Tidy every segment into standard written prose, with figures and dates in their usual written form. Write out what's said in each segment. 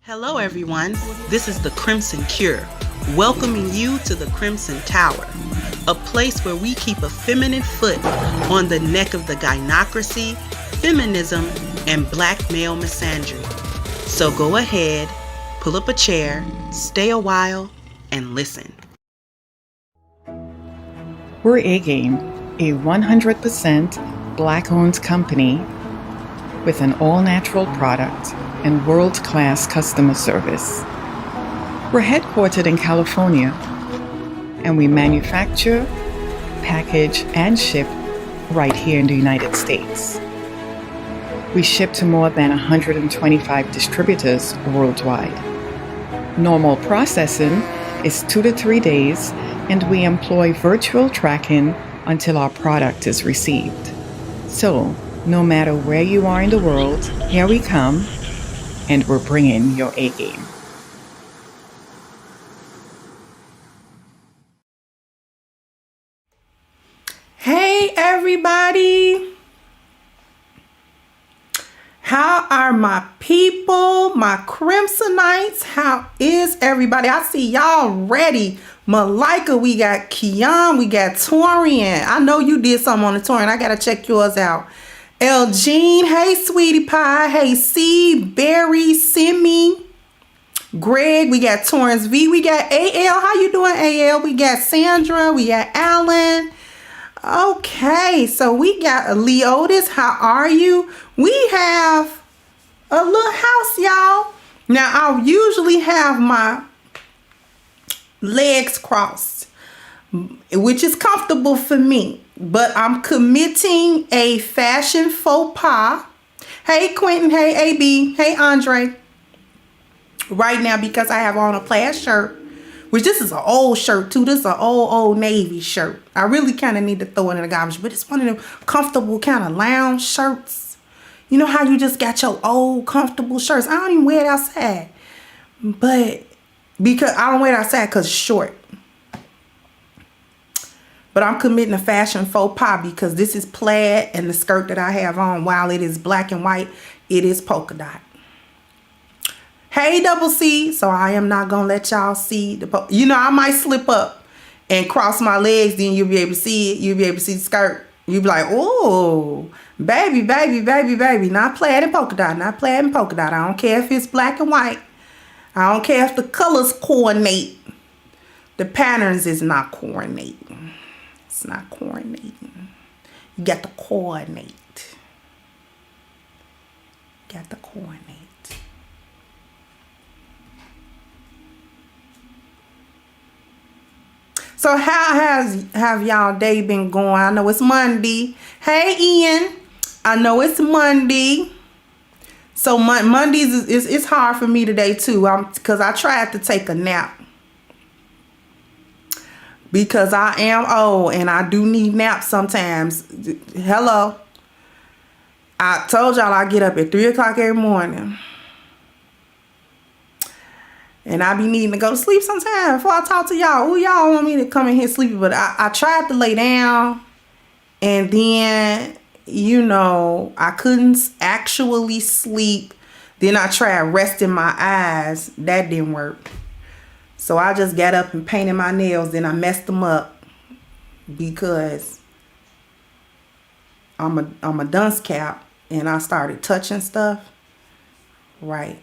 Hello everyone, this is the CrimsonCure, welcoming you to the Crimson Tower, a place where we keep a feminine foot on the neck of the gynocracy, feminism, and black male misandry. So go ahead, pull up a chair, stay a while, and listen. We're A-Game, a 100% black-owned company with an all-natural product and world-class customer service. We're headquartered in California, and we manufacture, package, and ship right here in the United States. We ship to more than 125 distributors worldwide. Normal processing is 2 to 3 days, and we employ virtual tracking until our product is received. So, no matter where you are in the world, here we come, and we're bringing your A-game. Hey everybody! How are my people, my Crimsonites? How is everybody? I see y'all ready. Malika, we got Keon, we got Torian. I know you did something on the Torian. I gotta check yours out. Elgene, hey sweetie pie, hey C, Barry, Simi, Greg, we got Torrance V, we got AL, how you doing AL? We got Sandra, we got Alan. Okay, so we got Leotis, how are you? We have a little house, y'all. Now, I usually have my legs crossed, which is comfortable for me. But I'm committing a fashion faux pas. Hey, Quentin. Hey, AB. Hey, Andre. Right now, because I have on a plaid shirt, which this is an old shirt, too. This is an old Navy shirt. I really kind of need to throw it in the garbage, but it's one of them comfortable kind of lounge shirts. You know how you just got your old comfortable shirts? I don't even wear it outside. But because I don't wear it outside because it's short. But I'm committing a fashion faux pas because this is plaid and the skirt that I have on, while it is black and white, it is polka dot. Hey, Double C. So I am not going to let y'all see the I might slip up and cross my legs. Then you'll be able to see it. You'll be able to see the skirt. You'll be like, oh, baby, baby, baby, baby. Not plaid and polka dot. Not plaid and polka dot. I don't care if it's black and white. I don't care if the colors coordinate. The patterns is not coordinating. It's not coordinating. You got to coordinate. Got to coordinate. So how have y'all day been going? I know it's Monday. Hey Ian, I know it's Monday. So Mondays it's hard for me today too. Because I tried to take a nap. Because I am old and I do need naps sometimes. Hello. I told y'all I get up at 3 o'clock every morning. And I be needing to go to sleep sometime before I talk to y'all. Ooh, y'all want me to come in here sleepy. But I tried to lay down. And then, I couldn't actually sleep. Then I tried resting my eyes. That didn't work. So I just got up and painted my nails. Then I messed them up because I'm a dunce cap. And I started touching stuff. Right.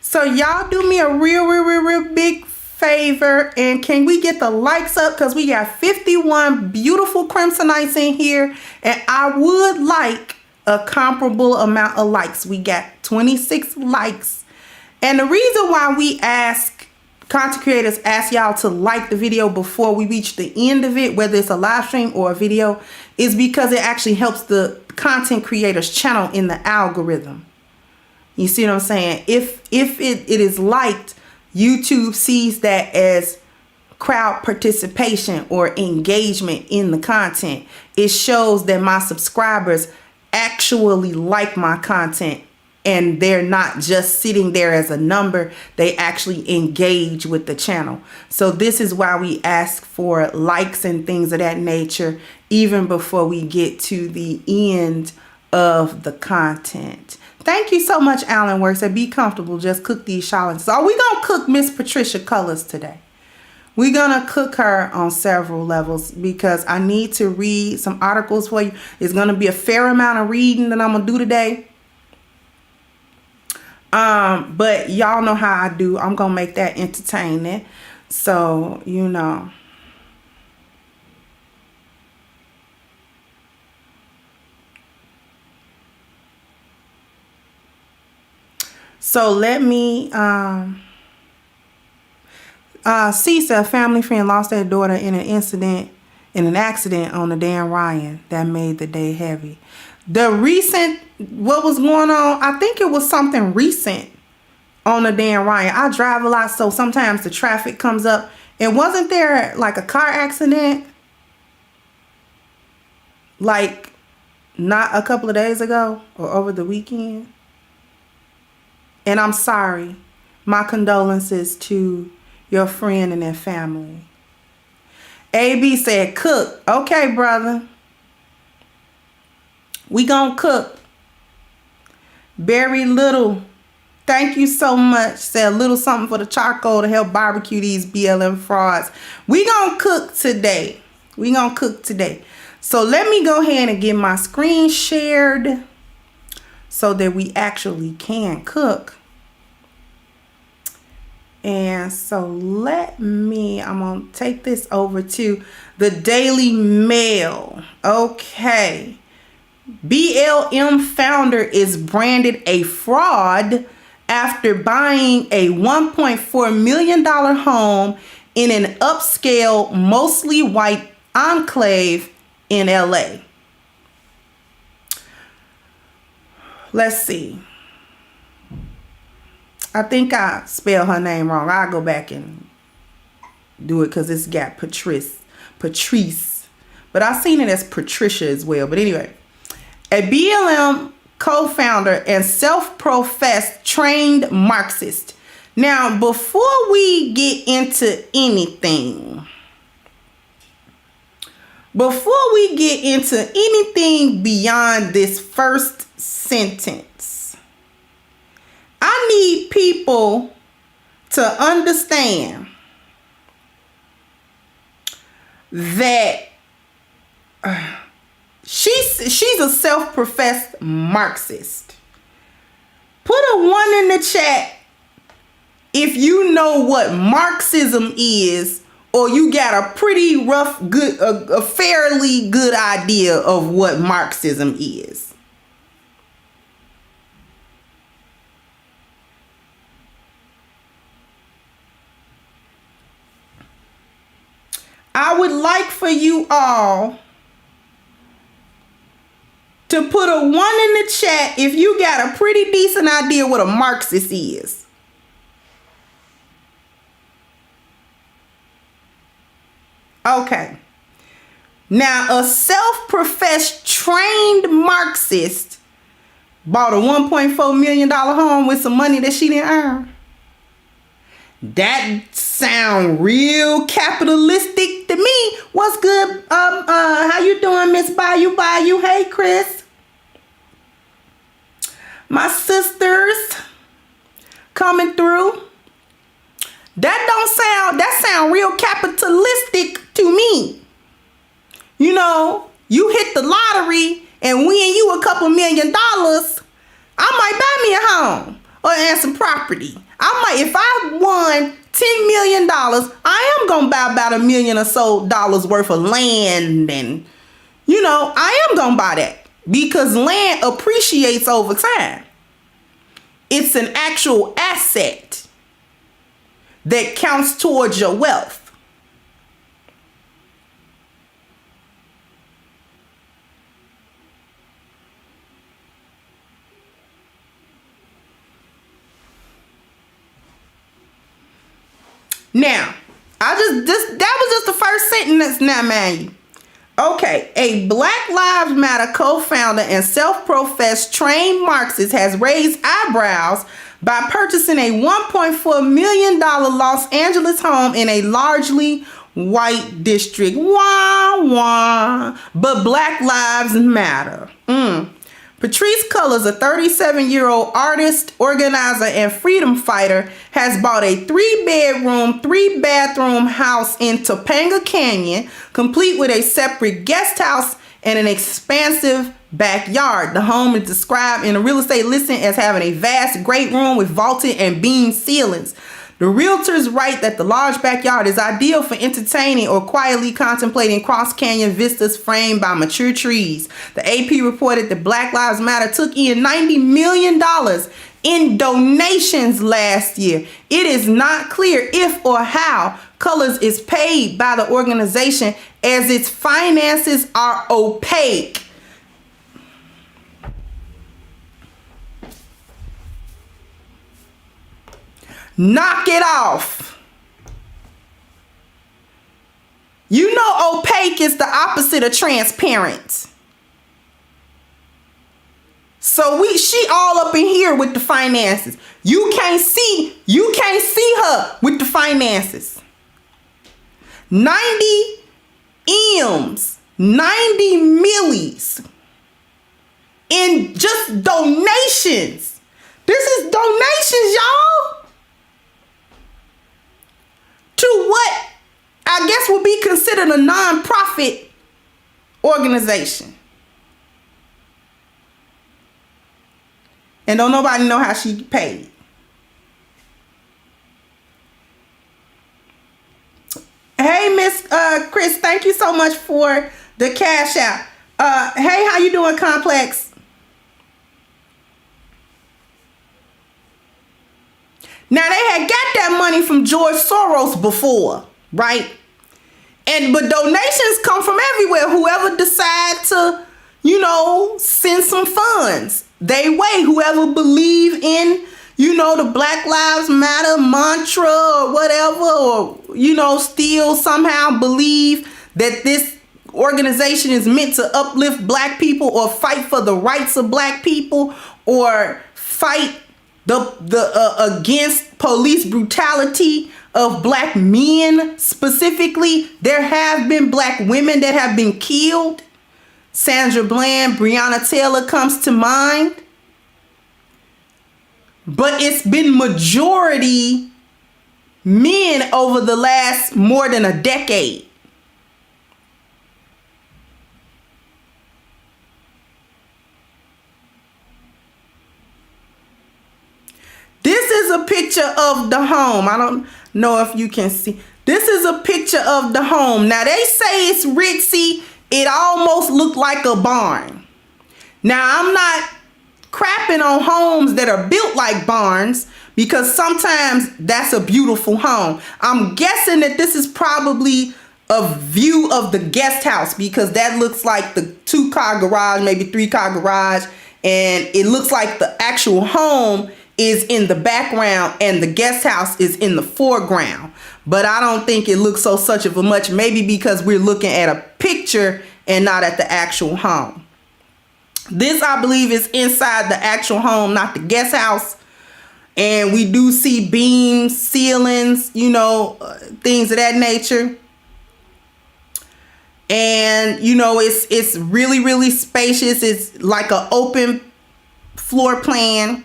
So y'all do me a real big favor. And can we get the likes up? Because we got 51 beautiful Crimsonites in here. And I would like a comparable amount of likes. We got 26 likes. And the reason why we content creators ask y'all to like the video before we reach the end of it, whether it's a live stream or a video, is because it actually helps the content creators channel in the algorithm. You see what I'm saying? If it is liked, YouTube sees that as crowd participation or engagement in the content. It shows that my subscribers actually like my content and they're not just sitting there as a number. They actually engage with the channel. So this is why we ask for likes and things of that nature even before we get to the end of the content. Thank you so much, Alan Works. And be comfortable. Just cook these shallots. So we're going to cook Miss Patricia Cullors today. We're going to cook her on several levels because I need to read some articles for you. It's going to be a fair amount of reading that I'm going to do today. But y'all know how I do. I'm going to make that entertaining. So, you know. So let me, Cisa, a family friend, lost their daughter in an accident on the Dan Ryan. That made the day heavy. The recent, what was going on, I think it was something recent on the Dan Ryan. I drive a lot, so sometimes the traffic comes up. And wasn't there like a car accident? Like not a couple of days ago or over the weekend? And I'm sorry. My condolences to your friend and their family. AB said, cook. Okay, brother. We gonna cook. Very little. Thank you so much. Said a little something for the charcoal to help barbecue these BLM frauds. We gonna cook today. We gonna cook today. So let me go ahead and get my screen shared so that we actually can cook. And so I'm going to take this over to the Daily Mail. Okay. BLM founder is branded a fraud after buying a $1.4 million home in an upscale, mostly white enclave in LA. Let's see. I think I spelled her name wrong. I'll go back and do it because it's got Patrice. But I've seen it as Patricia as well. But anyway, a BLM co-founder and self-professed trained Marxist. Now, before we get into anything, beyond this first sentence, I need people to understand that she's a self-professed Marxist. Put a 1 in the chat if you know what Marxism is, or you got a pretty a fairly good idea of what Marxism is. I would like for you all to put a 1 in the chat if you got a pretty decent idea what a Marxist is. Okay. Now, a self-professed trained Marxist bought a $1.4 million home with some money that she didn't earn. That sound real capitalistic to me. What's good? How you doing, Miss Bayou? Hey, Chris. My sisters coming through. That sound real capitalistic to me. You know, you hit the lottery and win you a couple $1 million, I might buy me a home and some property. If I won $10 million, I am going to buy about $1 million or so worth of land. And, you know, I am going to buy that because land appreciates over time. It's an actual asset that counts towards your wealth. Now, that was just the first sentence now, man. Okay, a Black Lives Matter co-founder and self-professed trained Marxist has raised eyebrows by purchasing a $1.4 million Los Angeles home in a largely white district. Wah, wah. But Black Lives Matter. Patrisse Cullors, a 37-year-old artist, organizer, and freedom fighter, has bought a 3-bedroom, 3-bathroom house in Topanga Canyon, complete with a separate guest house and an expansive backyard. The home is described in a real estate listing as having a vast great room with vaulted and beamed ceilings. The realtors write that the large backyard is ideal for entertaining or quietly contemplating cross-canyon vistas framed by mature trees. The AP reported that Black Lives Matter took in $90 million in donations last year. It is not clear if or how Cullors is paid by the organization, as its finances are opaque. Knock it off. You know, opaque is the opposite of transparent. So she all up in here with the finances. You can't see her with the finances. 90 M's, 90 millies in just donations. This is donations, y'all. To what I guess would be considered a non-profit organization. And don't nobody know how she paid. Hey, Miss Chris, thank you so much for the cash out. Hey, how you doing, Complex? Now, they had got that money from George Soros before, right? But donations come from everywhere. Whoever decide to, send some funds, they way. Whoever believe in, the Black Lives Matter mantra or whatever, or, still somehow believe that this organization is meant to uplift black people or fight for the rights of black people or fight the against police brutality of black men specifically. There have been black women that have been killed. Sandra Bland, Breonna Taylor comes to mind. But it's been majority men over the last more than a decade. This is a picture of the home. I don't know if you can see. This is a picture of the home. Now, they say it's ritzy. It almost looked like a barn. Now, I'm not crapping on homes that are built like barns, because sometimes that's a beautiful home. I'm guessing that this is probably a view of the guest house, because that looks like the 2-car garage, maybe 3-car garage. And it looks like the actual home is in the background and the guest house is in the foreground. But I don't think it looks so such of a much, maybe because we're looking at a picture and not at the actual home. This, I believe, is inside the actual home, not the guest house. And we do see beams, ceilings, things of that nature. And, it's really, really spacious. It's like an open floor plan.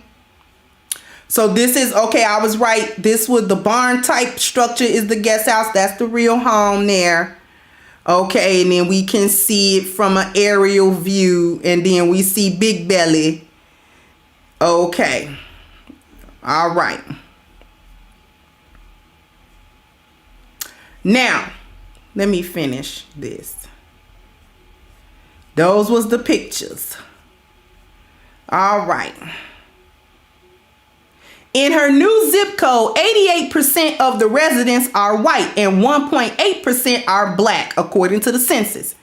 So this is, okay, I was right. This was the barn type structure is the guest house. That's the real home there. Okay, and then we can see it from an aerial view. And then we see Big Belly. Okay. All right. Now, let me finish this. Those was the pictures. All right. In her new zip code, 88% of the residents are white and 1.8% are black, according to the census.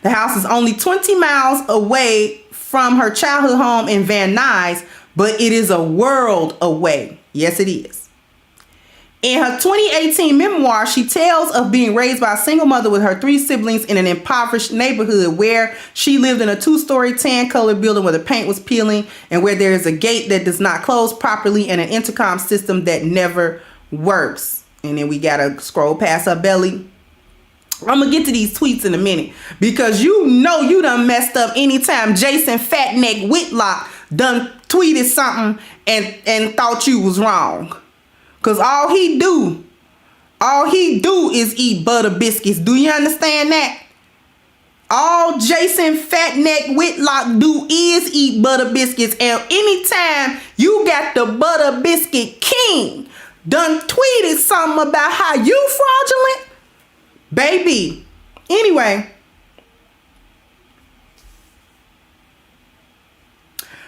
The house is only 20 miles away from her childhood home in Van Nuys, but it is a world away. Yes, it is. In her 2018 memoir, she tells of being raised by a single mother with her 3 siblings in an impoverished neighborhood where she lived in a 2-story tan-colored building where the paint was peeling and where there is a gate that does not close properly and an intercom system that never works. And then we gotta scroll past her belly. I'm gonna get to these tweets in a minute because you know you done messed up anytime Jason Fatneck Whitlock done tweeted something and thought you was wrong. Cause all he do is eat butter biscuits. Do you understand that? All Jason Fatneck Whitlock do is eat butter biscuits. And anytime you got the butter biscuit king done tweeted something about how you fraudulent, baby. Anyway.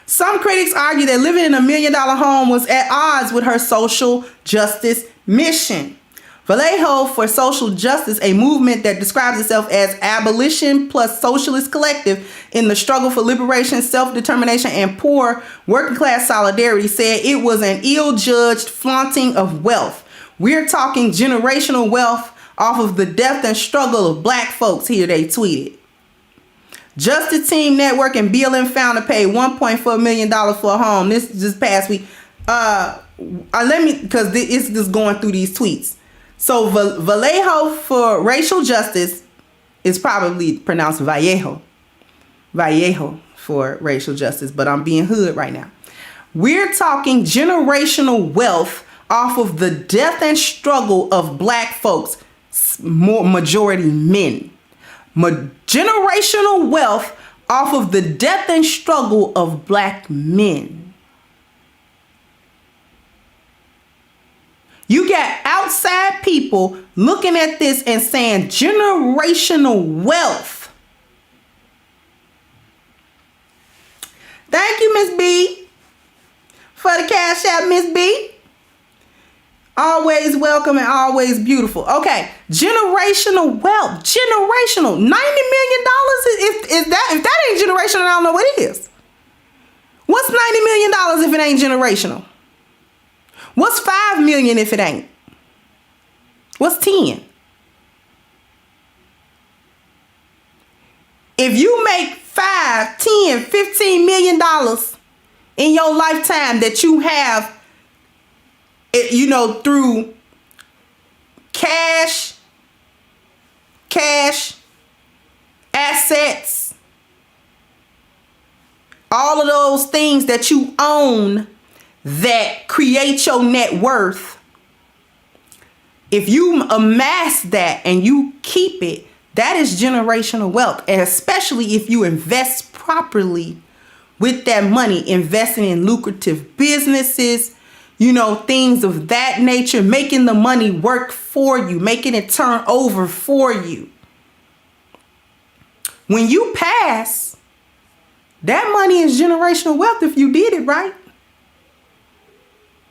Some critics argue that living in a $1 million home was at odds with her social justice mission. Vallejo for Social Justice, a movement that describes itself as abolition plus socialist collective in the struggle for liberation, self-determination, and poor working class solidarity, said it was an ill-judged flaunting of wealth. We're talking generational wealth off of the death and struggle of black folks, here they tweeted. Justice Team Network and BLM founder paid $1.4 million for a home. This just past week. Because it's just going through these tweets. So Vallejo for Racial Justice is probably pronounced Vallejo. Vallejo for Racial Justice, but I'm being hood right now. We're talking generational wealth off of the death and struggle of black folks, majority men. Generational wealth off of the death and struggle of black men. You got outside people looking at this and saying generational wealth. Thank you, Miss B, for the cash out, Miss B. Always welcome and always beautiful. Okay, generational wealth. Generational. $90 million. If that ain't generational, I don't know what it is. What's $90 million if it ain't generational? What's $5 million if it ain't? What's 10? If you make $5, $10, $15 million in your lifetime that you have, through cash, assets, all of those things that you own that create your net worth, if you amass that and you keep it, that is generational wealth. And especially if you invest properly with that money, investing in lucrative businesses, things of that nature, making the money work for you, making it turn over for you. When you pass, that money is generational wealth if you did it right.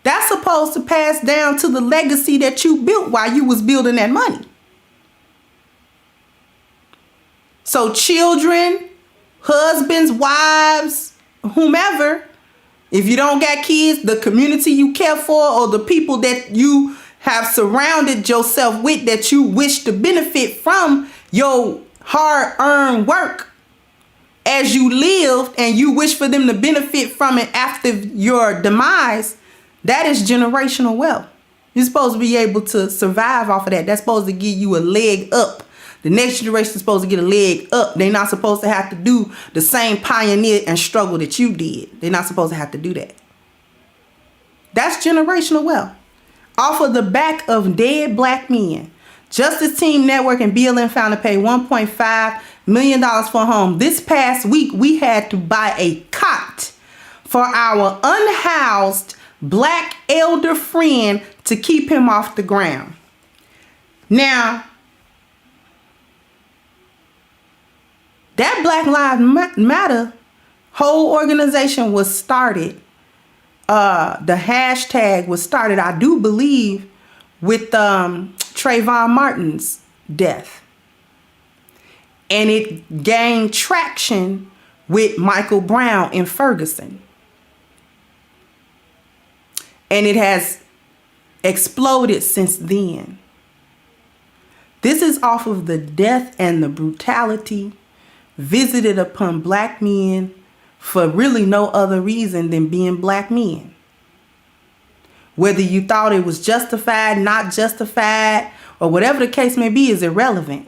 That's supposed to pass down to the legacy that you built while you was building that money. So children, husbands, wives, whomever, if you don't got kids, the community you care for or the people that you have surrounded yourself with that you wish to benefit from your hard-earned work as you lived and you wish for them to benefit from it after your demise, that is generational wealth. You're supposed to be able to survive off of that. That's supposed to give you a leg up. The next generation is supposed to get a leg up. They're not supposed to have to do the same pioneer and struggle that you did. They're not supposed to have to do that. That's generational wealth. Off of the back of dead black men. Justice Team Network and BLM founder paid $1.5 million for a home. This past week, we had to buy a cot for our unhoused black elder friend to keep him off the ground. Now, that Black Lives Matter whole organization was started. The hashtag was started, I do believe, with Trayvon Martin's death. And it gained traction with Michael Brown in Ferguson. And it has exploded since then. This is off of the death and the brutality visited upon black men for really no other reason than being black men. Whether you thought it was justified, not justified, or whatever the case may be is irrelevant.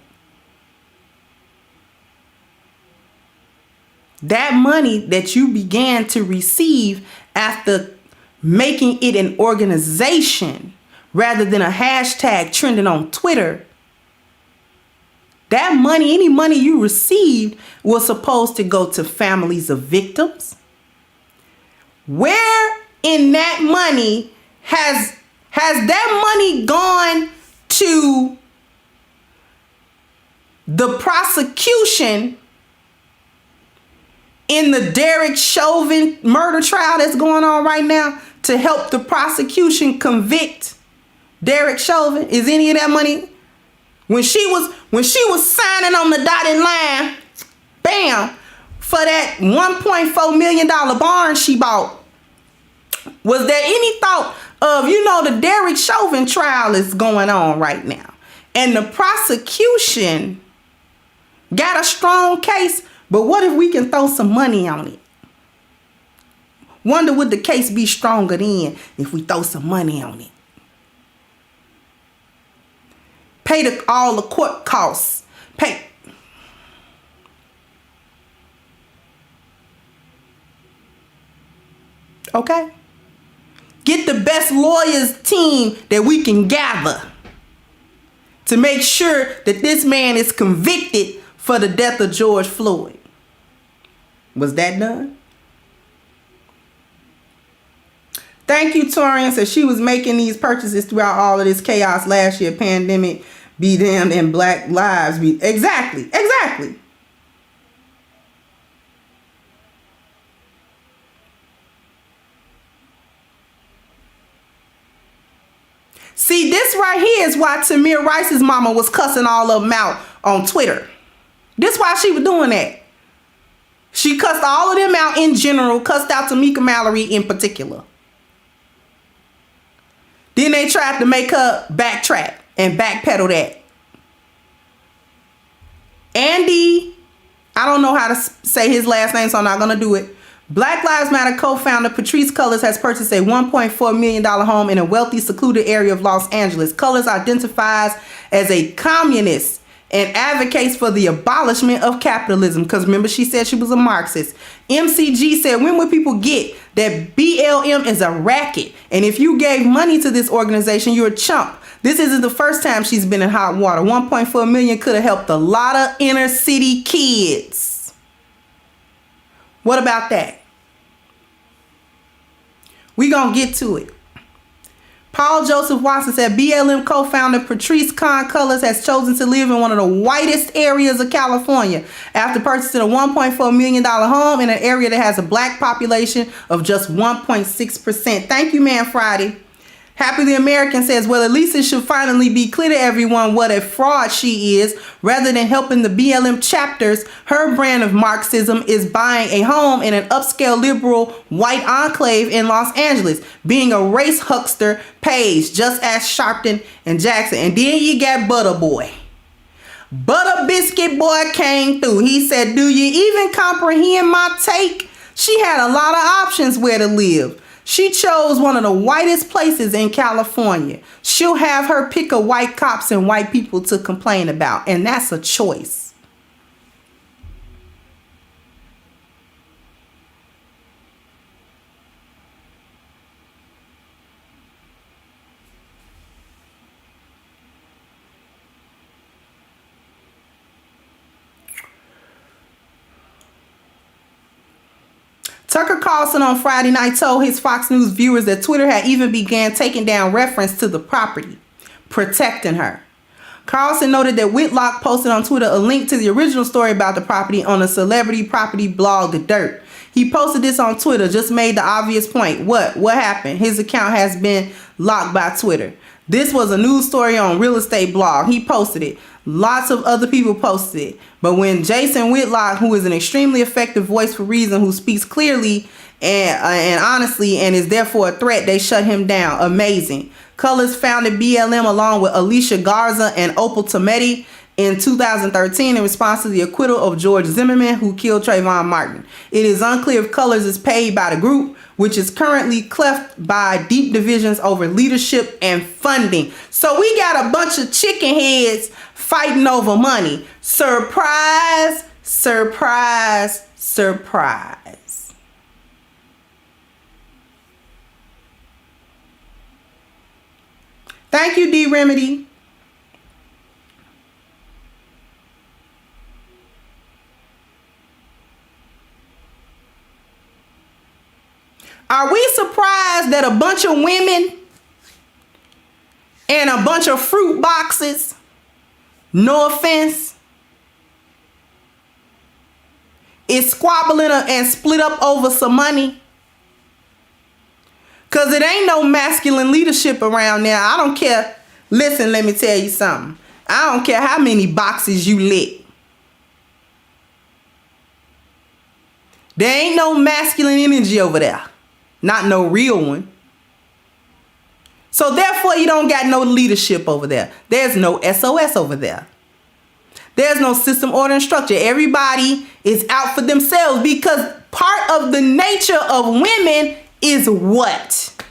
That money that you began to receive after making it an organization rather than a hashtag trending on Twitter, that money, any money you received, was supposed to go to families of victims. Where in that money has that money gone to the prosecution in the Derek Chauvin murder trial that's going on right now to help the prosecution convict Derek Chauvin? Is any of that money? When she was signing on the dotted line, bam, for that $1.4 million barn she bought, was there any thought of, the Derek Chauvin trial is going on right now, and the prosecution got a strong case, but what if we can throw some money on it? Wonder would the case be stronger then if we throw some money on it? Pay all the court costs. Pay. Okay? Get the best lawyers team that we can gather to make sure that this man is convicted for the death of George Floyd. Was that done? Thank you, Torian. Said she was making these purchases throughout all of this chaos last year. Pandemic be damned and black lives be. Exactly. See, this right here is why Tamir Rice's mama was cussing all of them out on Twitter. This why she was doing that. She cussed all of them out in general, cussed out Tamika Mallory in particular. Then they tried to make her backtrack and backpedal that. Andy, I don't know how to say his last name, so I'm not going to do it. Black Lives Matter co-founder Patrisse Cullors has purchased a $1.4 million home in a wealthy, secluded area of Los Angeles. Cullors identifies as a communist and advocates for the abolishment of capitalism. Because remember, she said she was a Marxist. MCG said, when would people get that BLM is a racket? And if you gave money to this organization, you're a chump. This isn't the first time she's been in hot water. 1.4 million could have helped a lot of inner city kids. What about that? We gonna get to it. Paul Joseph Watson said BLM co-founder Patrisse Cullors has chosen to live in one of the whitest areas of California after purchasing a $1.4 million home in an area that has a black population of just 1.6%. Thank you, Man Friday. Happy the American says, well, at least it should finally be clear to everyone what a fraud she is. Rather than helping the BLM chapters, her brand of Marxism is buying a home in an upscale liberal white enclave in Los Angeles, being a race huckster page, just as Sharpton and Jackson. And then you got Butter Boy. Butter Biscuit Boy came through. He said, do you even comprehend my take? She had a lot of options where to live. She chose one of the whitest places in California. She'll have her pick of white cops and white people to complain about, and that's a choice. Tucker Carlson on Friday night told his Fox News viewers that Twitter had even began taking down reference to the property, protecting her. Carlson noted that Whitlock posted on Twitter a link to the original story about the property on a celebrity property blog, The Dirt. He posted this on Twitter, just made the obvious point. What happened? His account has been locked by Twitter. This was a news story on Real Estate Blog. He posted it. Lots of other people posted it. But when Jason Whitlock, who is an extremely effective voice for reason, who speaks clearly and honestly and is therefore a threat, they shut him down. Amazing. Cullors founded BLM along with Alicia Garza and Opal Tometi in 2013 in response to the acquittal of George Zimmerman, who killed Trayvon Martin. It is unclear if Cullors is paid by the group, which is currently cleft by deep divisions over leadership and funding. So we got a bunch of chicken heads fighting over money. Surprise, surprise, surprise. Thank you, D Remedy. Are we surprised that a bunch of women and a bunch of fruit boxes, no offense, is squabbling and split up over some money? Because it ain't no masculine leadership around there. I don't care. Listen, let me tell you something. I don't care how many boxes you lit. There ain't no masculine energy over there. Not no real one. So therefore, you don't got no leadership over there. There's no SOS over there. There's no system, order, and structure. Everybody is out for themselves because part of the nature of women is what?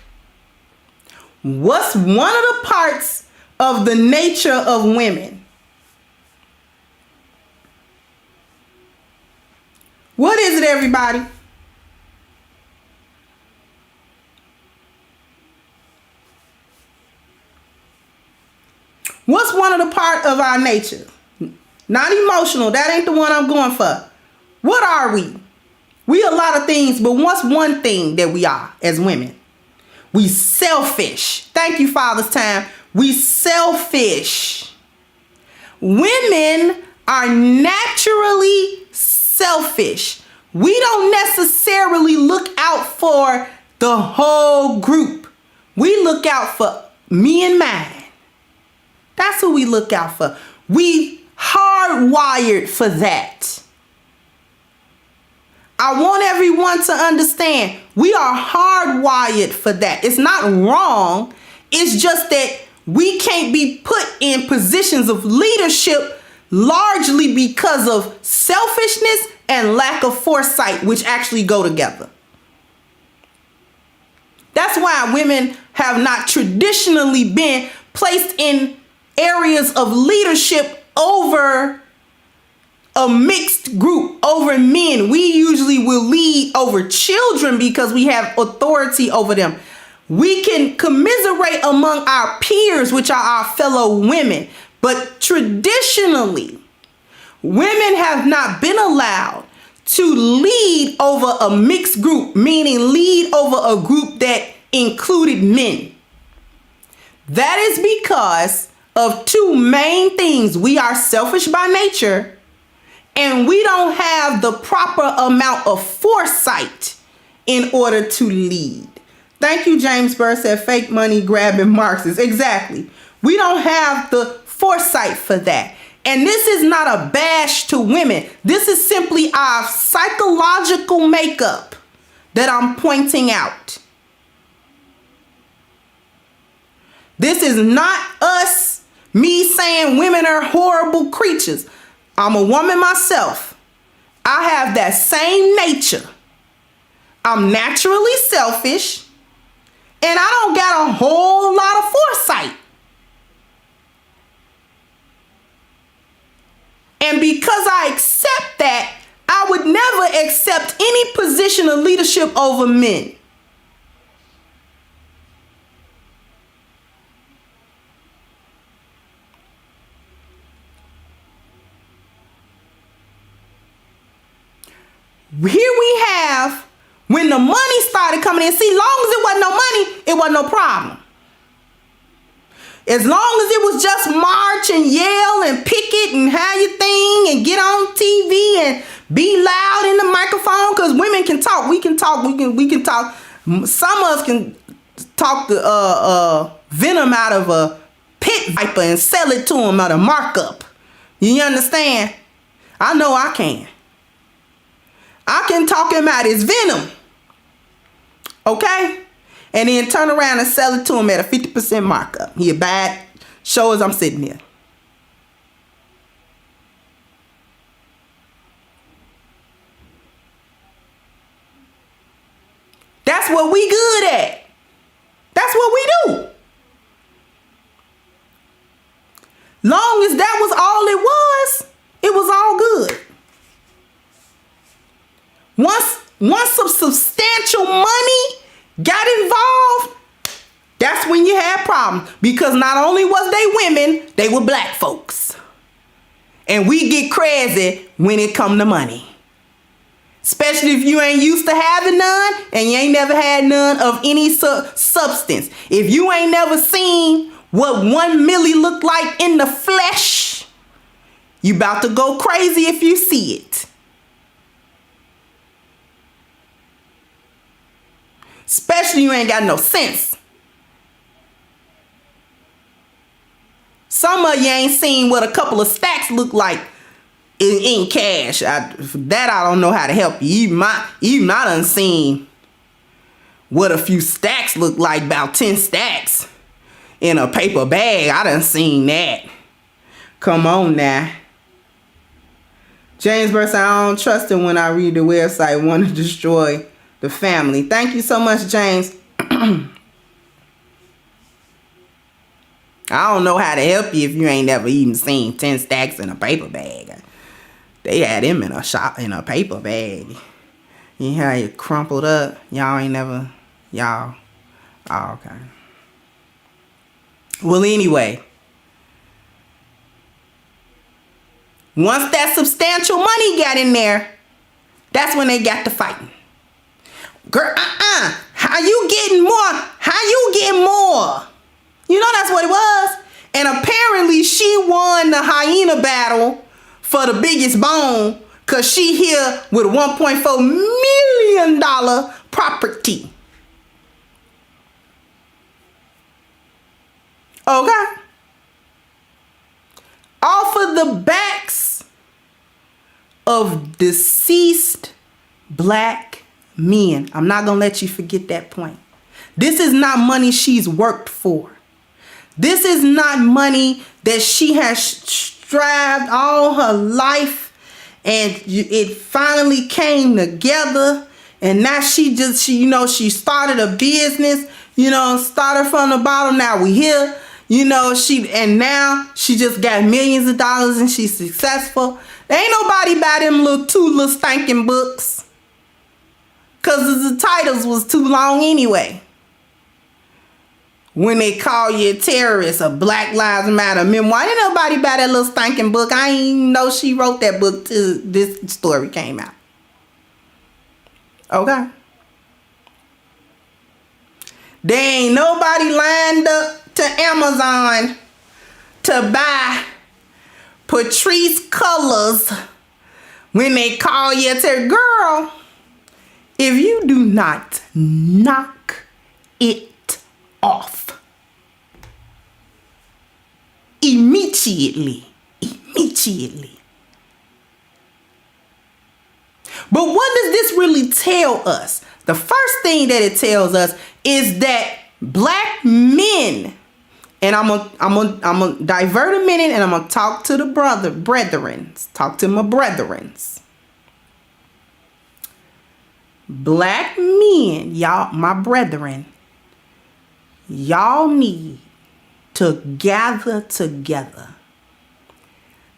What's one of the parts of the nature of women? What is it, everybody? What's one of the part of our nature? Not emotional. That ain't the one I'm going for. What are we? We a lot of things, but what's one thing that we are as women? We selfish. Thank you, Father's Time. We selfish. Women are naturally selfish. We don't necessarily look out for the whole group. We look out for me and mine. That's who we look out for. We hardwired for that. I want everyone to understand we are hardwired for that. It's not wrong. It's just that we can't be put in positions of leadership largely because of selfishness and lack of foresight, which actually go together. That's why women have not traditionally been placed in areas of leadership over a mixed group, over men. We usually will lead over children because we have authority over them. We can commiserate among our peers, which are our fellow women. But traditionally, women have not been allowed to lead over a mixed group, meaning lead over a group that included men. That is because of two main things. We are selfish by nature, and we don't have the proper amount of foresight in order to lead. Thank you, James Burr said fake money grabbing Marxists. Exactly. We don't have the foresight for that. And this is not a bash to women. This is simply our psychological makeup that I'm pointing out. This is not me saying women are horrible creatures. I'm a woman myself. I have that same nature. I'm naturally selfish, and I don't got a whole lot of foresight. And because I accept that, I would never accept any position of leadership over men. Here we have, when the money started coming in, see, long as it wasn't no money, it wasn't no problem. As long as it was just march and yell and picket and have your thing and get on TV and be loud in the microphone, because women can talk. We can talk. We can talk. Some of us can talk the venom out of a pit viper and sell it to him at a markup. You understand? I know I can. I can talk him out his venom. Okay? And then turn around and sell it to him at a 50% markup. He'll buy it. Show as I'm sitting here. That's what we good at. That's what we do. Long as that was all it was all good. Once some substantial money got involved, that's when you had problems. Because not only was they women, they were black folks. And we get crazy when it come to money. Especially if you ain't used to having none and you ain't never had none of any substance. If you ain't never seen what 1 milli look like in the flesh, you about to go crazy if you see it. Especially you ain't got no sense. Some of you ain't seen what a couple of stacks look like in cash. That I don't know how to help you. Even I done seen what a few stacks look like, about 10 stacks in a paper bag. I done seen that. Come on now. James Burson, I don't trust him when I read the website. Want to destroy the family. Thank you so much, James. I don't know how to help you if you ain't never even seen 10 stacks in a paper bag. They had him in a paper bag. You how it crumpled up. Y'all ain't never, y'all. Oh, okay. Well, anyway. Once that substantial money got in there, that's when they got to fighting. Girl, how you getting more? How you getting more? You know that's what it was. And apparently she won the hyena battle for the biggest bone, because she here with a $1.4 million property. Okay. Off of the backs of deceased black men. I'm not going to let you forget that point. This is not money she's worked for. This is not money that she has strived all her life and it finally came together. And now she started a business, started from the bottom. Now we here, now she just got millions of dollars and she's successful. There ain't nobody buy them two little stinking books, because the titles was too long anyway. When they call you a terrorist, a Black Lives Matter memoir. Ain't nobody buy that little stinking book. I ain't even know she wrote that book till this story came out. Okay? There ain't nobody lined up to Amazon to buy Patrisse Cullors when they call you a terrorist. Girl, if you do not knock it off immediately. But what does this really tell us? The first thing that it tells us is that black men, and I'm gonna divert a minute and I'm gonna talk to the brethrens. Talk to my brethrens. Black men, y'all, my brethren, y'all need to gather together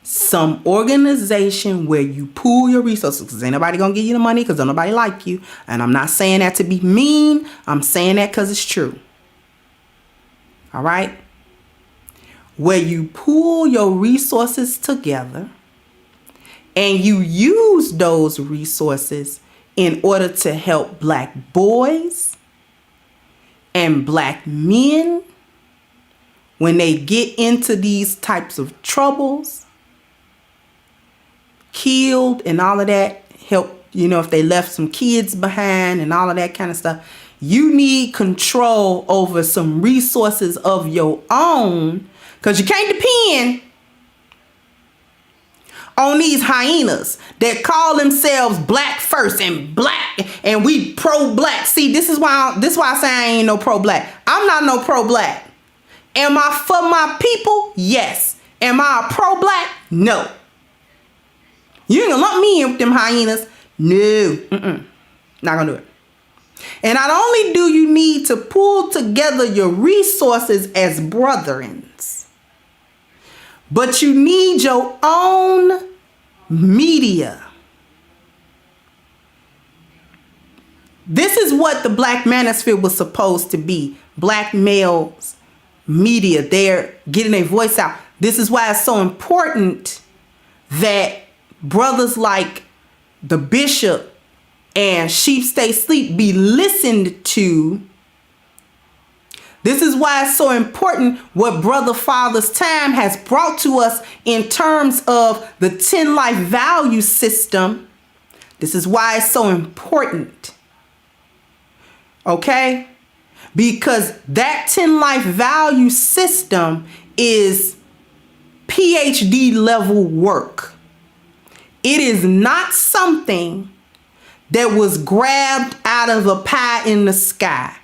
some organization where you pool your resources, because ain't nobody gonna give you the money because don't nobody like you. And I'm not saying that to be mean. I'm saying that because it's true. All right? Where you pool your resources together and you use those resources in order to help black boys and black men when they get into these types of troubles, killed and all of that, help, if they left some kids behind and all of that kind of stuff. you need control over some resources of your own, because you can't depend on these hyenas that call themselves black first and black and we pro-black. See, this is why I say I ain't no pro-black. I'm not no pro-black. Am I for my people? Yes. Am I a pro-black? No. You ain't gonna lump me in with them hyenas. No. Not gonna do it. And not only do you need to pull together your resources as brethrens, but you need your own media. This is what the Black Manosphere was supposed to be. Black males media. They're getting their voice out. This is why it's so important that brothers like the bishop and Sheep Stay Sleep be listened to. This is why it's so important what Brother Father's Time has brought to us in terms of the 10 life value system. This is why it's so important. Okay? Because that 10 life value system is PhD level work. It is not something that was grabbed out of a pie in the sky.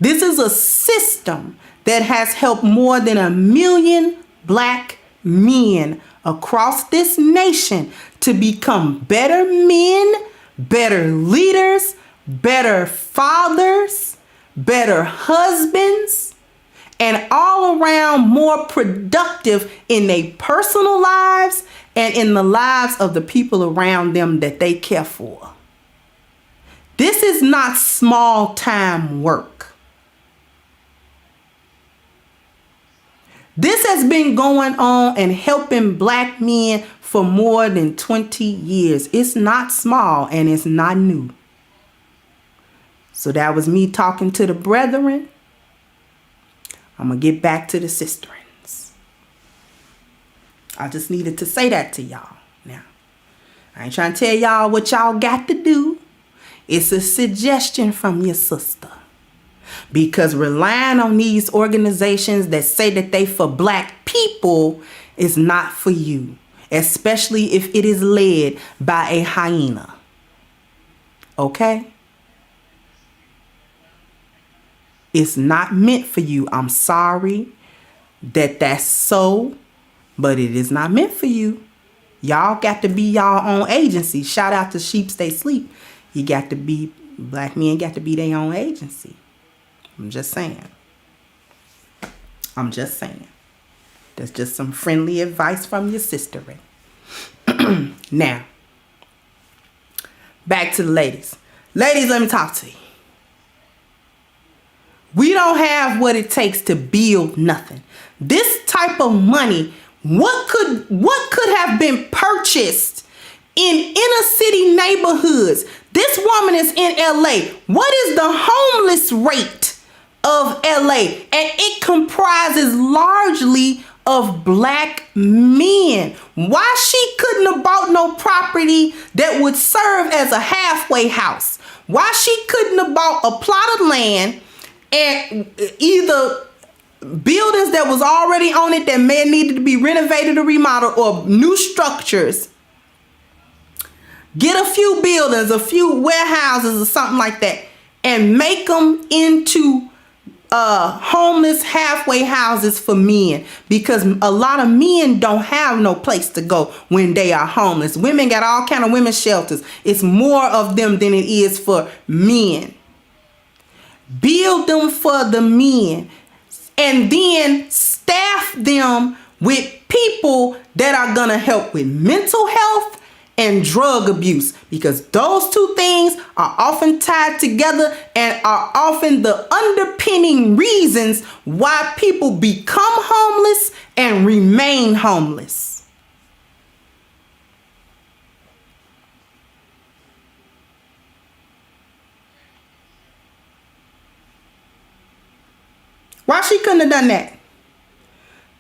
This is a system that has helped more than 1 million black men across this nation to become better men, better leaders, better fathers, better husbands, and all around more productive in their personal lives and in the lives of the people around them that they care for. This is not small time work. This has been going on and helping black men for more than 20 years. It's not small and it's not new. So that was me talking to the brethren. I'm going to get back to the sisterins. I just needed to say that to y'all. Now, I ain't trying to tell y'all what y'all got to do. It's a suggestion from your sister. Because relying on these organizations that say that they for black people is not for you. Especially if it is led by a hyena. Okay? It's not meant for you. I'm sorry that that's so, but it is not meant for you. Y'all got to be y'all own agency. Shout out to Sheep Stay Sleep. You got to be, black men got to be their own agency. I'm just saying. I'm just saying. That's just some friendly advice from your sister. Now, back to the ladies. Ladies, let me talk to you. We don't have what it takes to build nothing. This type of money, what could have been purchased in inner city neighborhoods? This woman is in LA. What is the homeless rate of LA? And it comprises largely of black men. Why she couldn't have bought no property that would serve as a halfway house? Why she couldn't have bought a plot of land and either buildings that was already on it that may have needed to be renovated or remodeled, or new structures? Get a few buildings, a few warehouses or something like that, and make them into homeless halfway houses for men, because a lot of men don't have no place to go when they are homeless. Women got all kind of women's shelters. It's more of them than it is for men. Build them for the men, and then staff them with people that are gonna help with mental health and drug abuse, because those two things are often tied together and are often the underpinning reasons why people become homeless and remain homeless. Why she couldn't have done that?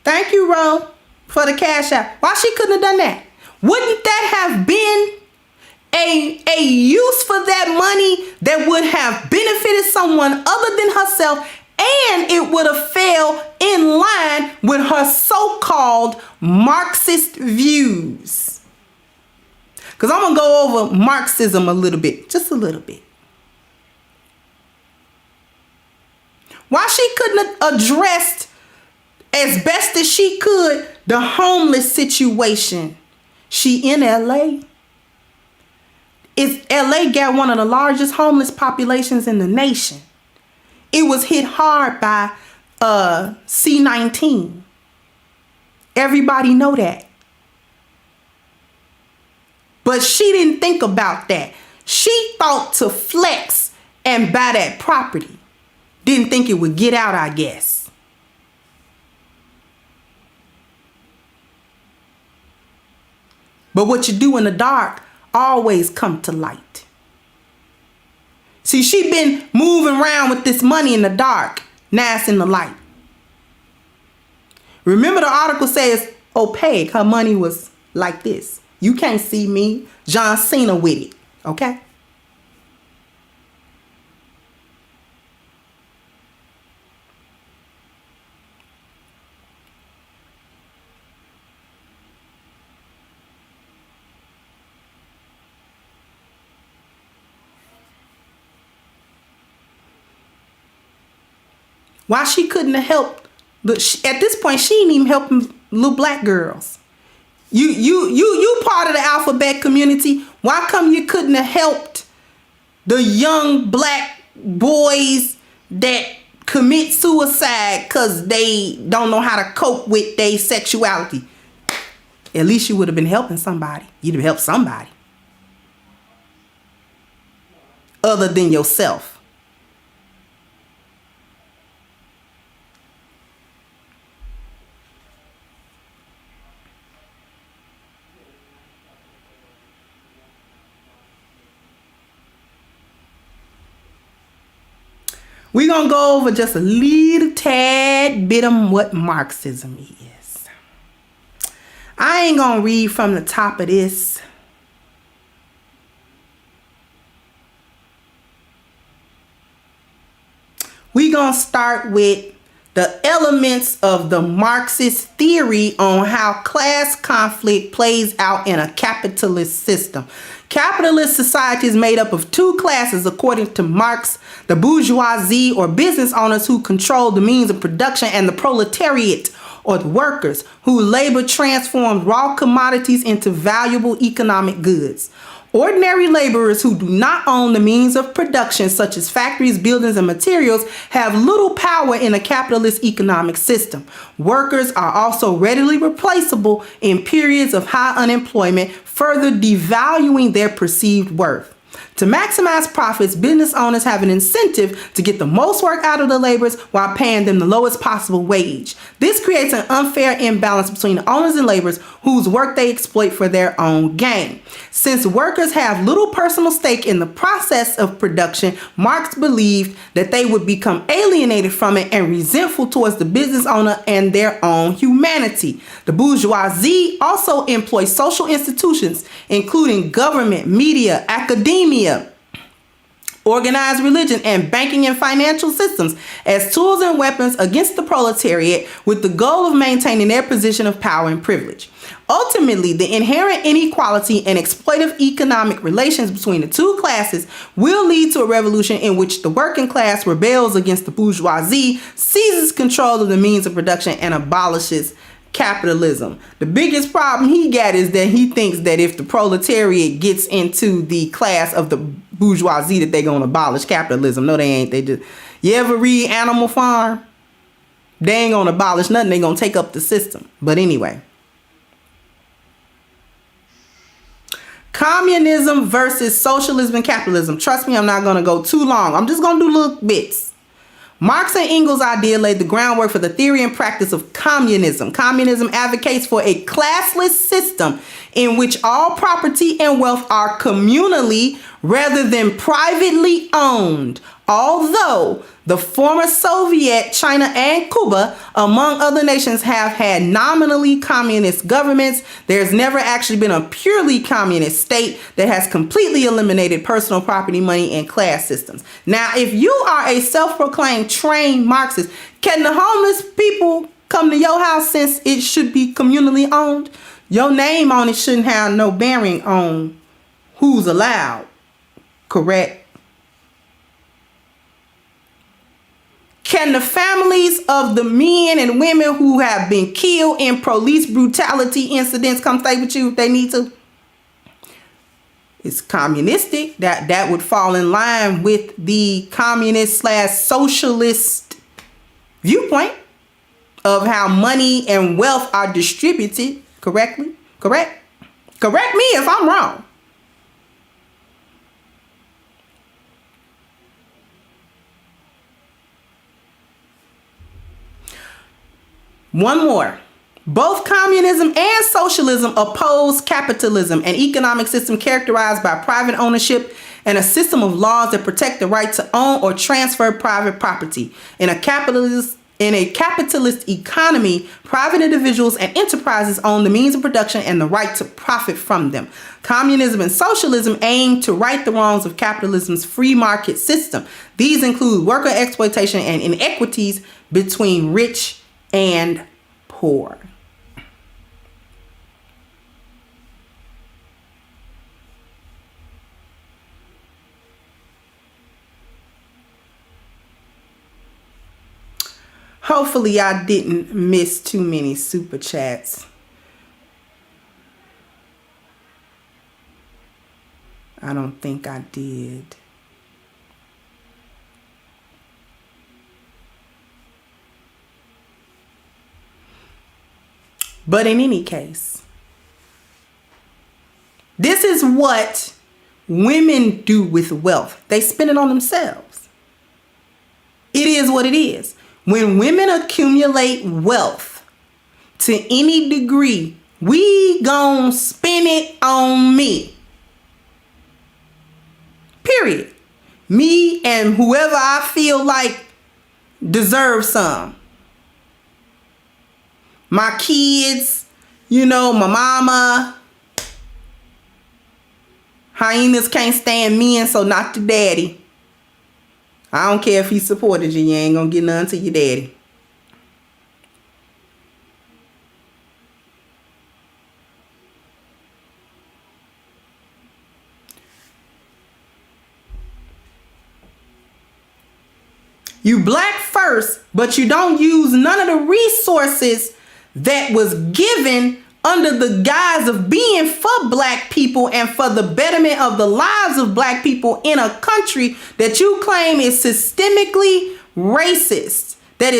Thank you, Ro, for the cash out. Why she couldn't have done that? Wouldn't that have been a use for that money that would have benefited someone other than herself, and it would have fell in line with her so-called Marxist views. Because I'm going to go over Marxism a little bit, just a little bit. Why she couldn't have addressed as best as she could the homeless situation. She in LA. LA got one of the largest homeless populations in the nation. It was hit hard by C-19. Everybody know that. But she didn't think about that. She thought to flex and buy that property. Didn't think it would get out, I guess. But what you do in the dark always come to light. See, she been moving around with this money in the dark. Now it's in the light. Remember the article says opaque. Her money was like this. You can't see me. John Cena with it. Okay? Why she couldn't have helped? At this point, she ain't even helping little black girls. You part of the alphabet community. Why come you couldn't have helped the young black boys that commit suicide because they don't know how to cope with their sexuality? At least you would have been helping somebody. You'd have helped somebody other than yourself. We're going to go over just a little tad bit of what Marxism is. I ain't going to read from the top of this. We're going to start with the elements of the Marxist theory on how class conflict plays out in a capitalist system. Capitalist society is made up of two classes, according to Marx: the bourgeoisie, or business owners who control the means of production, and the proletariat, or the workers, whose labor transforms raw commodities into valuable economic goods. Ordinary laborers who do not own the means of production, such as factories, buildings, and materials, have little power in a capitalist economic system. Workers are also readily replaceable in periods of high unemployment, further devaluing their perceived worth. To maximize profits, business owners have an incentive to get the most work out of the laborers while paying them the lowest possible wage. This creates an unfair imbalance between the owners and laborers whose work they exploit for their own gain. Since workers have little personal stake in the process of production, Marx believed that they would become alienated from it and resentful towards the business owner and their own humanity. The bourgeoisie also employs social institutions, including government, media, academia, organized religion, and banking and financial systems as tools and weapons against the proletariat, with the goal of maintaining their position of power and privilege. Ultimately, the inherent inequality and exploitative economic relations between the two classes will lead to a revolution in which the working class rebels against the bourgeoisie, seizes control of the means of production, and abolishes capitalism. The biggest problem he got is that he thinks that if the proletariat gets into the class of the bourgeoisie, that they're going to abolish capitalism. No, they ain't. They just, you ever read Animal Farm? They ain't going to abolish nothing. They're going to take up the system. But anyway. Communism versus socialism and capitalism. Trust me, I'm not going to go too long. I'm just going to do little bits. Marx and Engels' idea laid the groundwork for the theory and practice of communism. Communism advocates for a classless system in which all property and wealth are communally rather than privately owned. Although the former Soviet, China, and Cuba, among other nations, have had nominally communist governments, there's never actually been a purely communist state that has completely eliminated personal property, money, and class systems. Now, if you are a self-proclaimed trained Marxist, can the homeless people come to your house since it should be communally owned? Your name on it shouldn't have no bearing on who's allowed, correct? Can the families of the men and women who have been killed in police brutality incidents come stay with you if they need to? It's communistic. That would fall in line with the communist/socialist viewpoint of how money and wealth are distributed correctly. Correct? Correct me if I'm wrong. One more. Both communism and socialism oppose capitalism, an economic system characterized by private ownership and a system of laws that protect the right to own or transfer private property. In a capitalist economy, private individuals and enterprises own the means of production and the right to profit from them. Communism and socialism aim to right the wrongs of capitalism's free market system. These include worker exploitation and inequities between rich and poor. Hopefully I didn't miss too many super chats. I don't think I did. But in any case, this is what women do with wealth. They spend it on themselves. It is what it is. When women accumulate wealth to any degree, we gon' spend it on me. Period. Me and whoever I feel like deserve some. My kids, my mama. Hyenas can't stand men, so not the daddy. I don't care if he supported you. You ain't gonna get none to your daddy. You black first, but you don't use none of the resources that was given under the guise of being for black people and for the betterment of the lives of black people in a country that you claim is systemically racist, that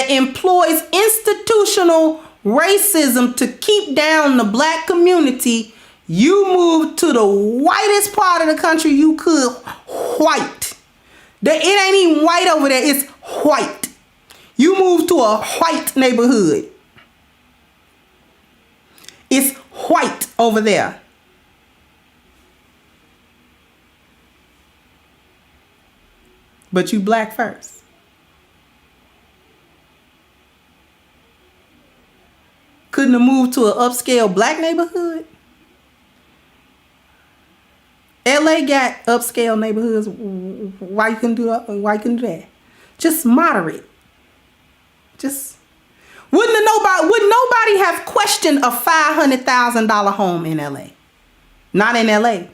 employs institutional racism to keep down the black community. You moved to the whitest part of the country you could, white. It ain't even white over there, it's white. You moved to a white neighborhood. It's white over there. But you black first. Couldn't have moved to an upscale black neighborhood? LA got upscale neighborhoods. Why you couldn't do that? Why you couldn't do that? Just moderate. Would nobody have questioned a $500,000 home in LA? Not in LA.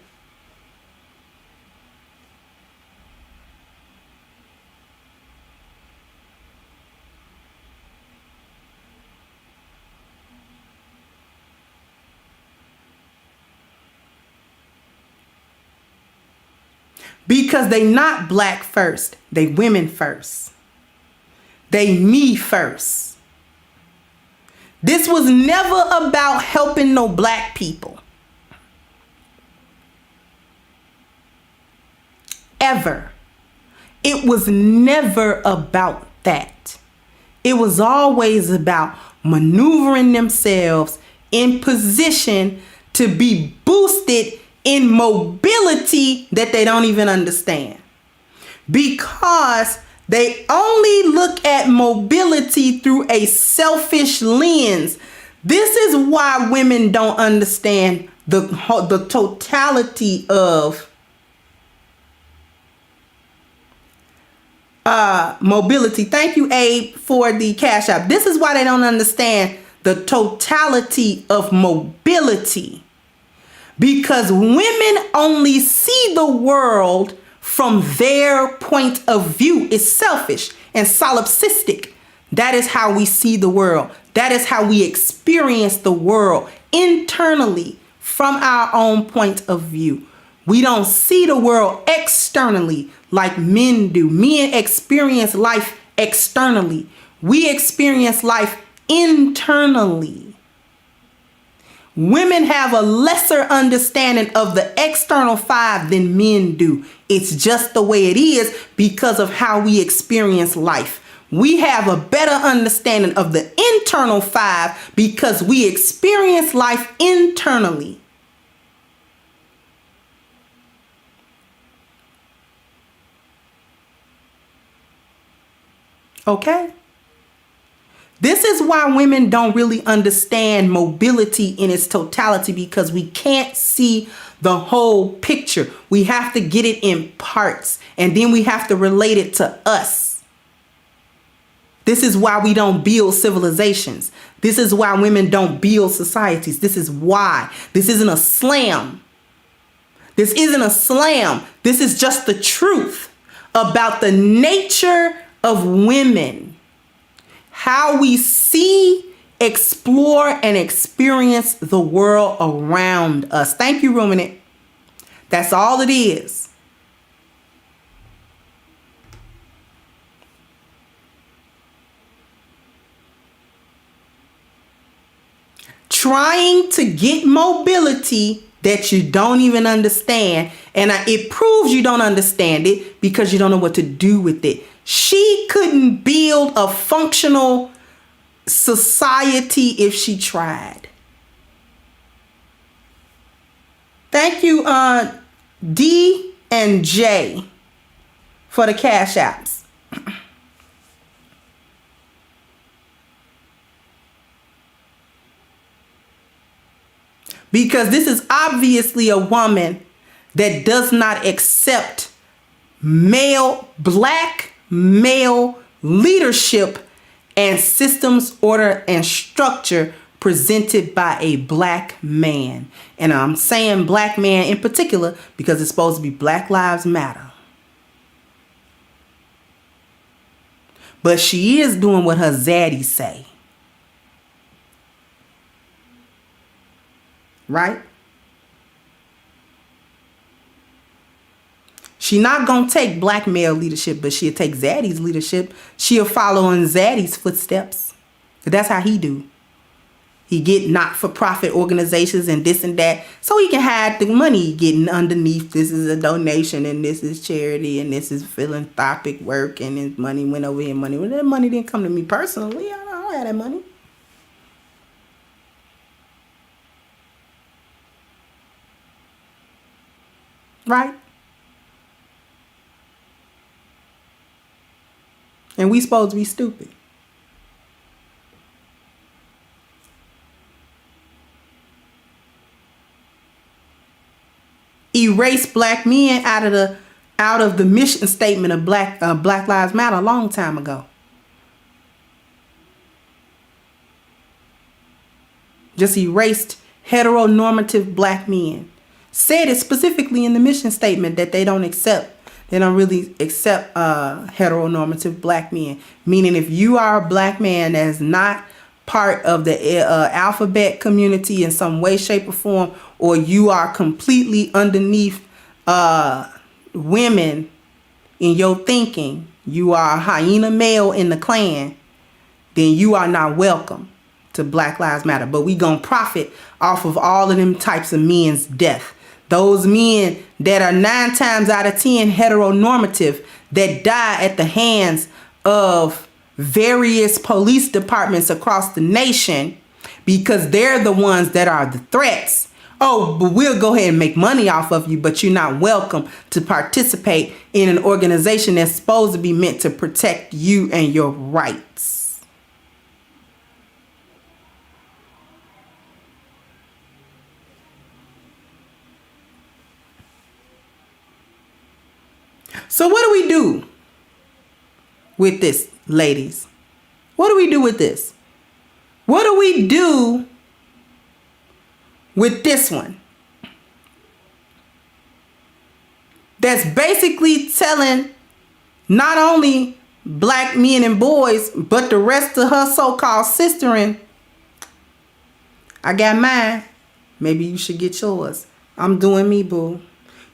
Because they not black first, they women first. They me first. This was never about helping no black people. Ever. It was never about that. It was always about maneuvering themselves in position to be boosted in mobility that they don't even understand. because they only look at mobility through a selfish lens. This is why women don't understand the totality of mobility. Thank you, Abe, for the Cash App. This is why they don't understand the totality of mobility, because women only see the world from their point of view. It's selfish and solipsistic. That is how we see the world. That is how we experience the world internally from our own point of view. We don't see the world externally like men do. Men experience life externally. We experience life internally. Women have a lesser understanding of the external five than men do. It's just the way it is because of how we experience life. We have a better understanding of the internal five because we experience life internally. Okay? This is why women don't really understand mobility in its totality, because we can't see the whole picture. We have to get it in parts, and then we have to relate it to us. This is why we don't build civilizations. This is why women don't build societies. This is why. This isn't a slam. This isn't a slam. This is just the truth about the nature of women. How we see, explore, and experience the world around us. Thank you, Ruminant. That's all it is. Trying to get mobility that you don't even understand. And it proves you don't understand it because you don't know what to do with it. She couldn't build a functional society if she tried. Thank you, D and J, for the Cash Apps. Because this is obviously a woman that does not accept black male leadership and systems, order, and structure presented by a black man. And I'm saying black man in particular because it's supposed to be Black Lives Matter. But she is doing what her zaddies say. Right? She not gonna take black male leadership, but she'll take Zaddy's leadership. She'll follow in Zaddy's footsteps. That's how he do. He get not-for-profit organizations and this and that, so he can hide the money he getting underneath. This is a donation, and this is charity, and this is philanthropic work, and his money went over here. Well, that money didn't come to me personally. I don't have that money. Right? And we supposed to be stupid. Erase black men out of the mission statement of Black Lives Matter a long time ago. Just erased heteronormative black men. Said it specifically in the mission statement that they don't accept. They don't really accept heteronormative black men. Meaning if you are a black man that is not part of the alphabet community in some way, shape, or form, or you are completely underneath women in your thinking, you are a hyena male in the clan, then you are not welcome to Black Lives Matter. But we gonna profit off of all of them types of men's death. Those men that are 9 times out of 10 heteronormative that die at the hands of various police departments across the nation because they're the ones that are the threats, Oh, but we'll go ahead and make money off of you, but you're not welcome to participate in an organization that's supposed to be meant to protect you and your rights. So what do we do with this, ladies? What do we do with this? What do we do with this one? That's basically telling not only black men and boys, but the rest of her so-called sistering, I got mine. Maybe you should get yours. I'm doing me, boo.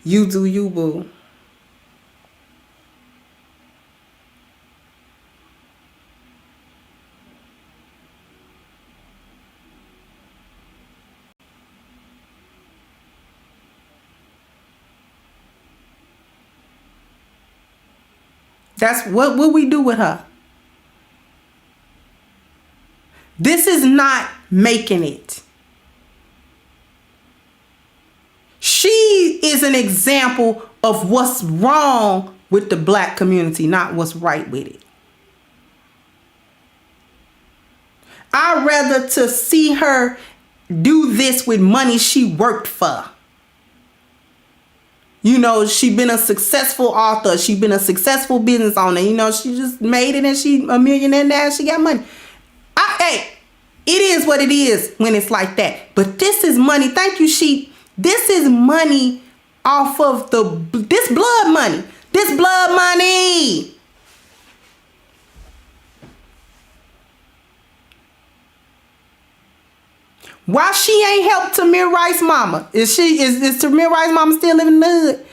You do you, boo. That's what will we do with her? This is not making it. She is an example of what's wrong with the black community, not what's right with it. I'd rather to see her do this with money she worked for. You know, she been a successful author. She been a successful business owner. You know, she just made it and she a millionaire now and she got money. Hey, it is what it is when it's like that. But this is money. Thank you, Sheep. This is money off of this blood money. This blood money. Why she ain't helped Tamir Rice's mama? Is Tamir Rice's mama still living in the hood?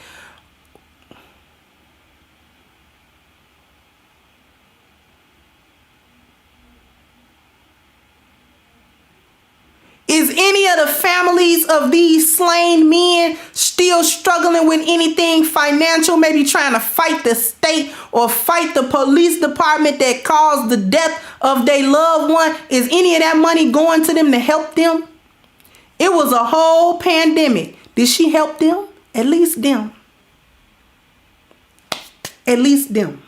Is any of the families of these slain men still struggling with anything financial? Maybe trying to fight the state or fight the police department that caused the death of their loved one? Is any of that money going to them to help them? It was a whole pandemic. Did she help them? At least them. At least them.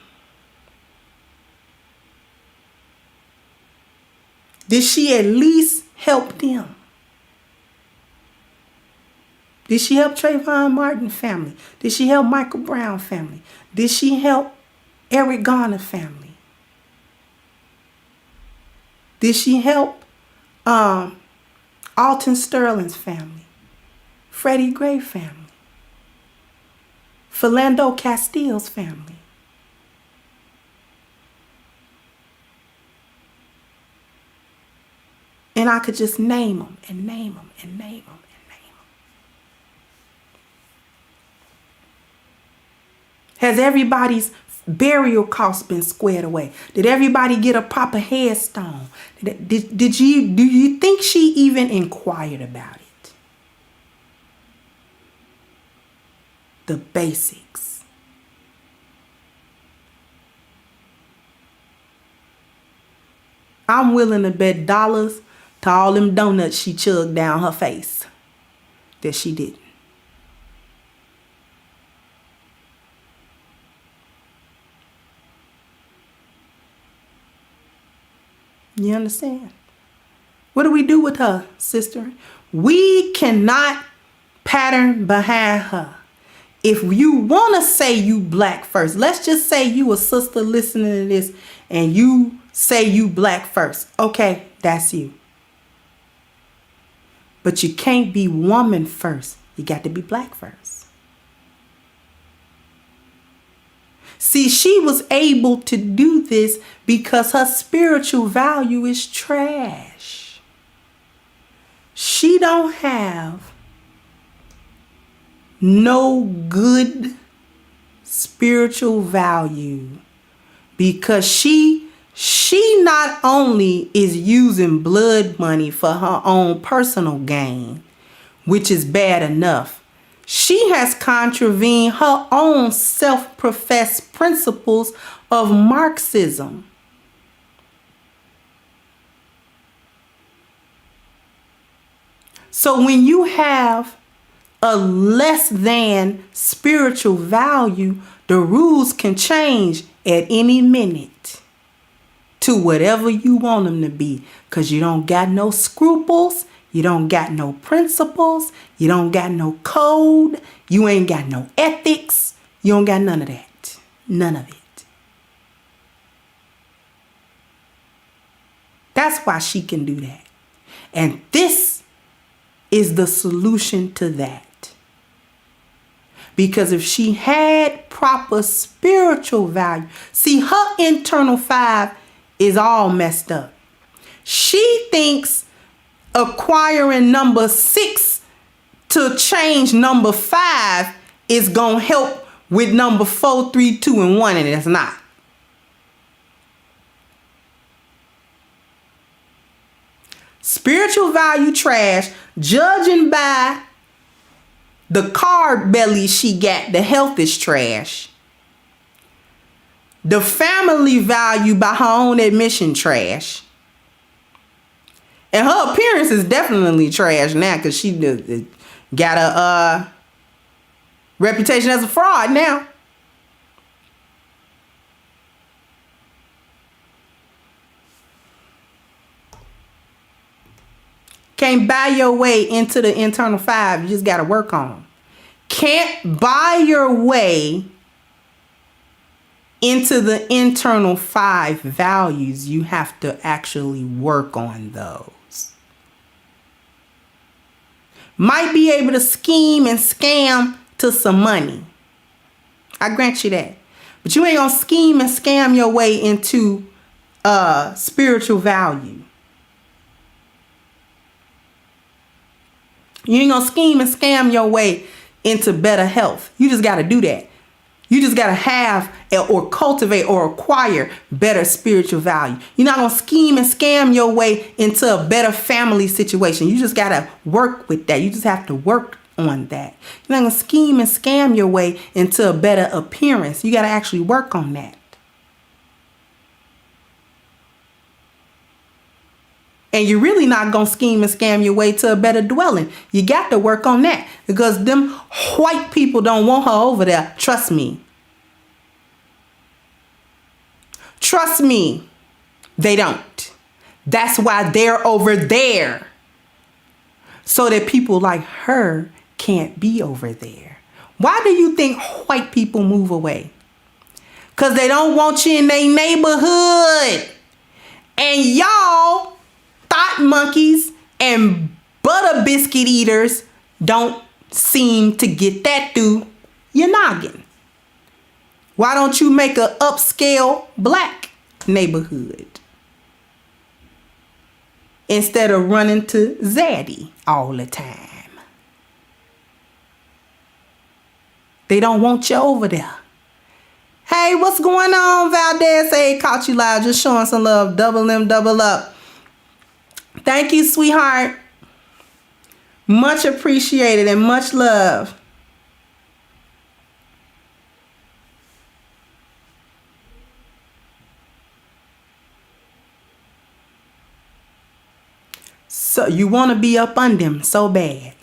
Did she at least help them? Did she help Trayvon Martin family? Did she help Michael Brown family? Did she help Eric Garner family? Did she help Alton Sterling's family? Freddie Gray family? Philando Castile's family? And I could just name them and name them and name them. Has everybody's burial costs been squared away? Did everybody get a proper headstone? Do you think she even inquired about it? The basics. I'm willing to bet dollars to all them donuts she chugged down her face that she didn't. You understand? What do we do with her, sister? We cannot pattern behind her. If you want to say you black first, let's just say you a sister listening to this and you say you black first. Okay, that's you. But you can't be woman first. You got to be black first. See, she was able to do this because her spiritual value is trash. She don't have no good spiritual value because she not only is using blood money for her own personal gain, which is bad enough, she has contravened her own self-professed principles of Marxism. So when you have a less than spiritual value, the rules can change at any minute to whatever you want them to be, because you don't got no scruples, you don't got no principles, you don't got no code, you ain't got no ethics, you don't got none of that. None of it. That's why she can do that. And this is the solution to that. Because if she had proper spiritual value, see, her internal 5 is all messed up. She thinks acquiring number 6 to change number 5 is going to help with number 4, 3, 2, and 1, and it's not. Spiritual value trash, judging by the carb belly she got, the health is trash. The family value by her own admission trash. And her appearance is definitely trash now, because she got a reputation as a fraud now. Can't buy your way into the internal 5. You just got to work on them. Can't buy your way into the internal 5 values. You have to actually work on those. Might be able to scheme and scam to some money. I grant you that. But you ain't going to scheme and scam your way into spiritual value. You ain't gonna scheme and scam your way into better health. You just got to do that. You just got to have or cultivate or acquire better spiritual value. You're not going to scheme and scam your way into a better family situation. You just got to work with that. You just have to work on that. You're not going to scheme and scam your way into a better appearance. You got to actually work on that. And you're really not going to scheme and scam your way to a better dwelling. You got to work on that, because them white people don't want her over there. Trust me. Trust me. They don't. That's why they're over there. So that people like her can't be over there. Why do you think white people move away? Because they don't want you in their neighborhood. And y'all, thought monkeys and butter biscuit eaters, don't seem to get that through your noggin. Why don't you make an upscale black neighborhood instead of running to Zaddy all the time? They don't want you over there. Hey, what's going on, Valdez? Hey, caught you live, just showing some love. Double M, double up. Thank you, sweetheart. Much appreciated and much love. So you want to be up on them so bad.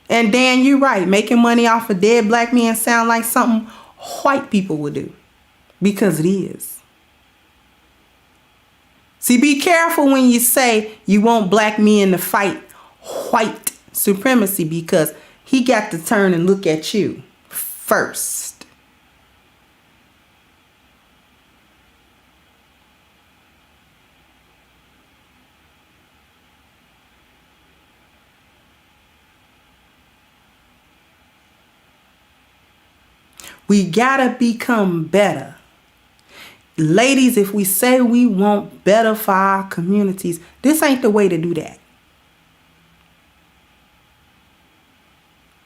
And Dan, you're right. Making money off of dead black men sound like something white people would do. Because it is. See, be careful when you say you want black men to fight white supremacy, because he got to turn and look at you first. We gotta become better. Ladies, if we say we want better for our communities, this ain't the way to do that.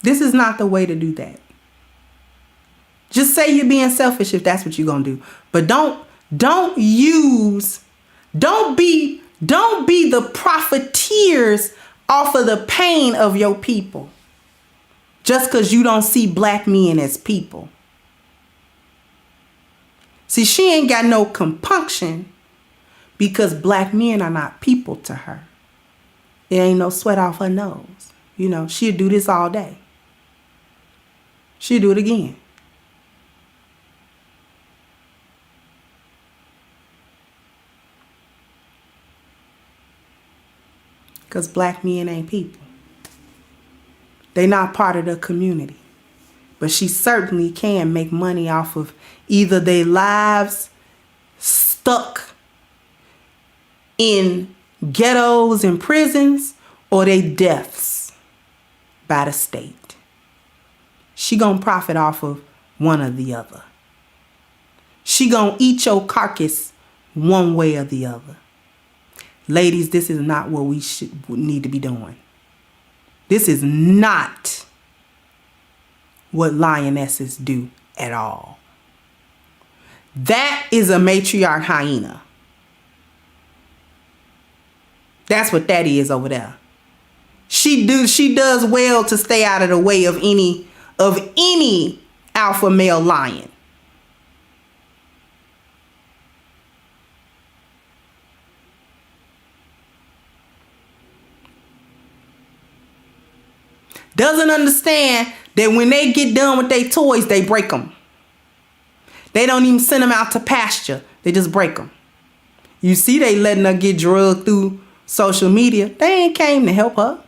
This is not the way to do that. Just say you're being selfish if that's what you're going to do. But don't be the profiteers off of the pain of your people. Just because you don't see black men as people. See, she ain't got no compunction because black men are not people to her. There ain't no sweat off her nose. You know, she'll do this all day. She'll do it again. Because black men ain't people. They not part of the community. But she certainly can make money off of either their lives stuck in ghettos and prisons or their deaths by the state. She gonna profit off of one or the other. She gonna eat your carcass one way or the other. Ladies, this is not what we need to be doing. This is not what lionesses do at all. That is a matriarch hyena. That's what that is over there. She does well to stay out of the way of any alpha male lion. Doesn't understand that when they get done with their toys, they break them. They don't even send them out to pasture. They just break them. You see they letting her get drugged through social media. They ain't came to help her.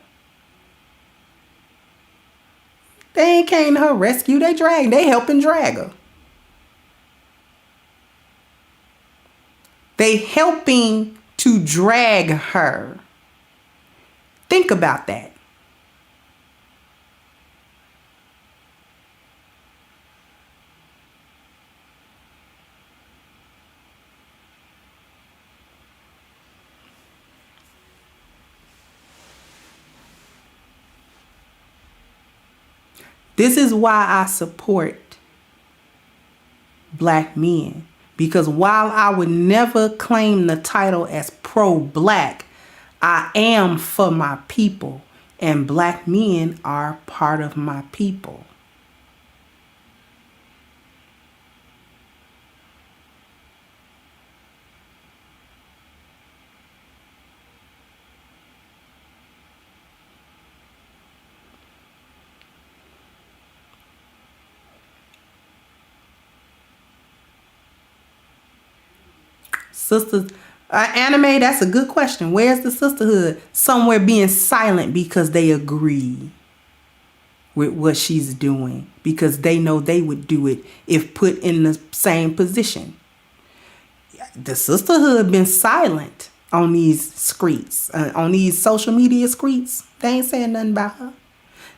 They ain't came to her rescue. They helping drag her. They helping to drag her. Think about that. This is why I support black men. Because while I would never claim the title as pro-black, I am for my people. And black men are part of my people. Sisters, anime, that's a good question. Where's the sisterhood? Somewhere being silent because they agree with what she's doing. Because they know they would do it if put in the same position. The sisterhood been silent on these streets, on these social media streets. They ain't saying nothing about her.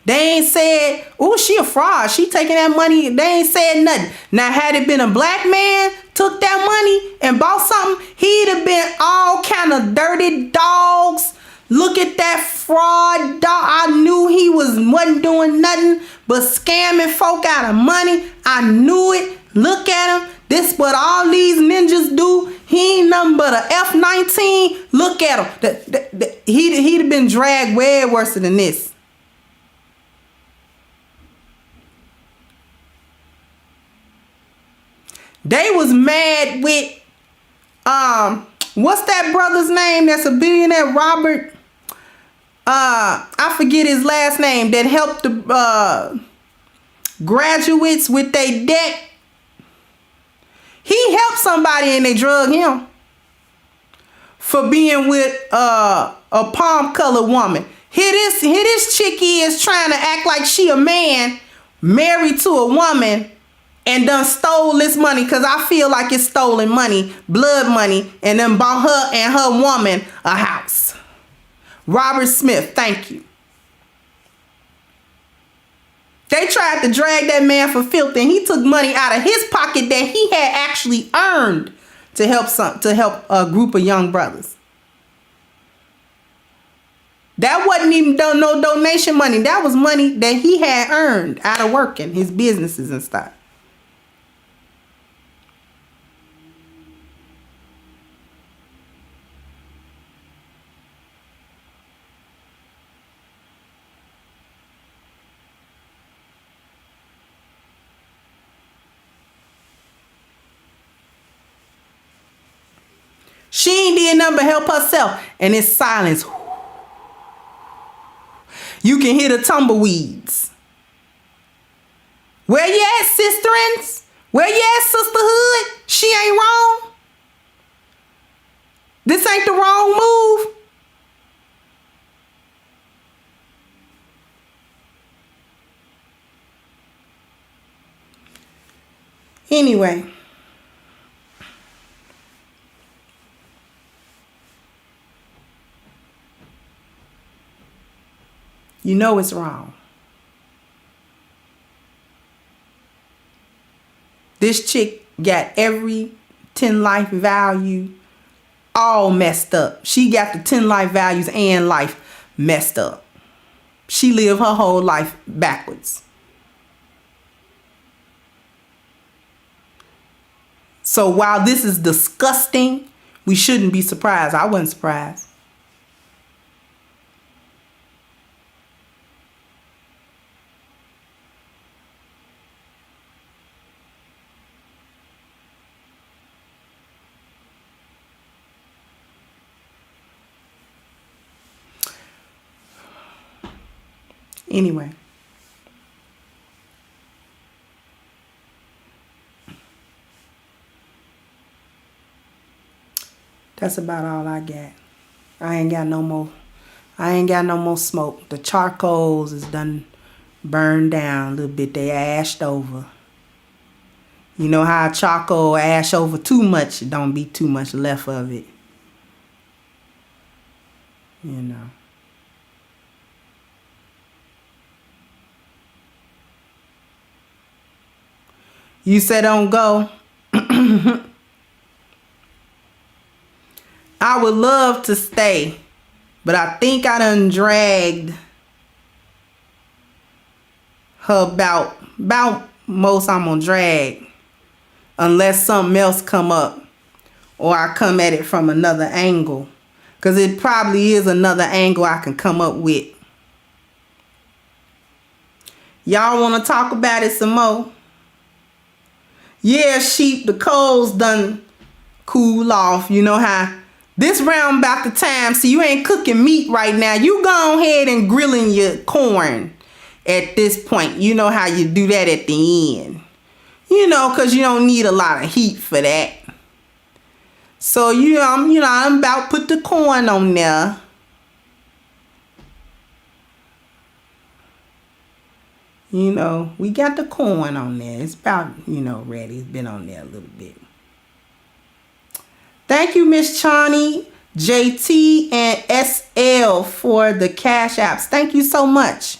They ain't said, oh, she a fraud. She taking that money. They ain't said nothing. Now, had it been a black man took that money and bought something, he'd have been all kind of dirty dogs. Look at that fraud dog. I knew he wasn't doing nothing but scamming folk out of money. I knew it. Look at him. This what all these ninjas do. He ain't nothing but a F-19. Look at him. He'd have been dragged way worse than this. They was mad with, what's that brother's name that's a billionaire, Robert? I forget his last name, that helped the graduates with their debt. He helped somebody and they drug him for being with a palm colored woman. Here this chickie is trying to act like she a man married to a woman and done stole this money, because I feel like it's stolen money, blood money, and then bought her and her woman a house. Robert Smith, thank you. They tried to drag that man for filth, and he took money out of his pocket that he had actually earned to help a group of young brothers. That wasn't even no donation money. That was money that he had earned out of working his businesses and stuff. She ain't did nothing but help herself. And it's silence. You can hear the tumbleweeds. Where you at, sisterins? Where you at, sisterhood? She ain't wrong. This ain't the wrong move. Anyway. You know it's wrong. This chick got every 10 life value all messed up. She got the 10 life values and life messed up. She lived her whole life backwards. So while this is disgusting, we shouldn't be surprised. I wasn't surprised. Anyway. That's about all I got. I ain't got no more smoke. The charcoals is done burned down a little bit. They ashed over. You know how charcoal ash over too much, it don't be too much left of it. You know. You said don't go. I would love to stay, but I think I done dragged her about most I'm gonna drag, unless something else come up or I come at it from another angle, because it probably is another angle I can come up with. Y'all want to talk about it some more? Yeah, sheep, the coals done cool off. You know how this round about the time, so you ain't cooking meat right now. You go ahead and grilling your corn at this point. You know how you do that at the end. You know, because you don't need a lot of heat for that. So, I'm about to put the corn on there. You know, we got the corn on there. It's about, ready. It's been on there a little bit. Thank you, Miss Chani, JT, and SL for the cash apps. Thank you so much.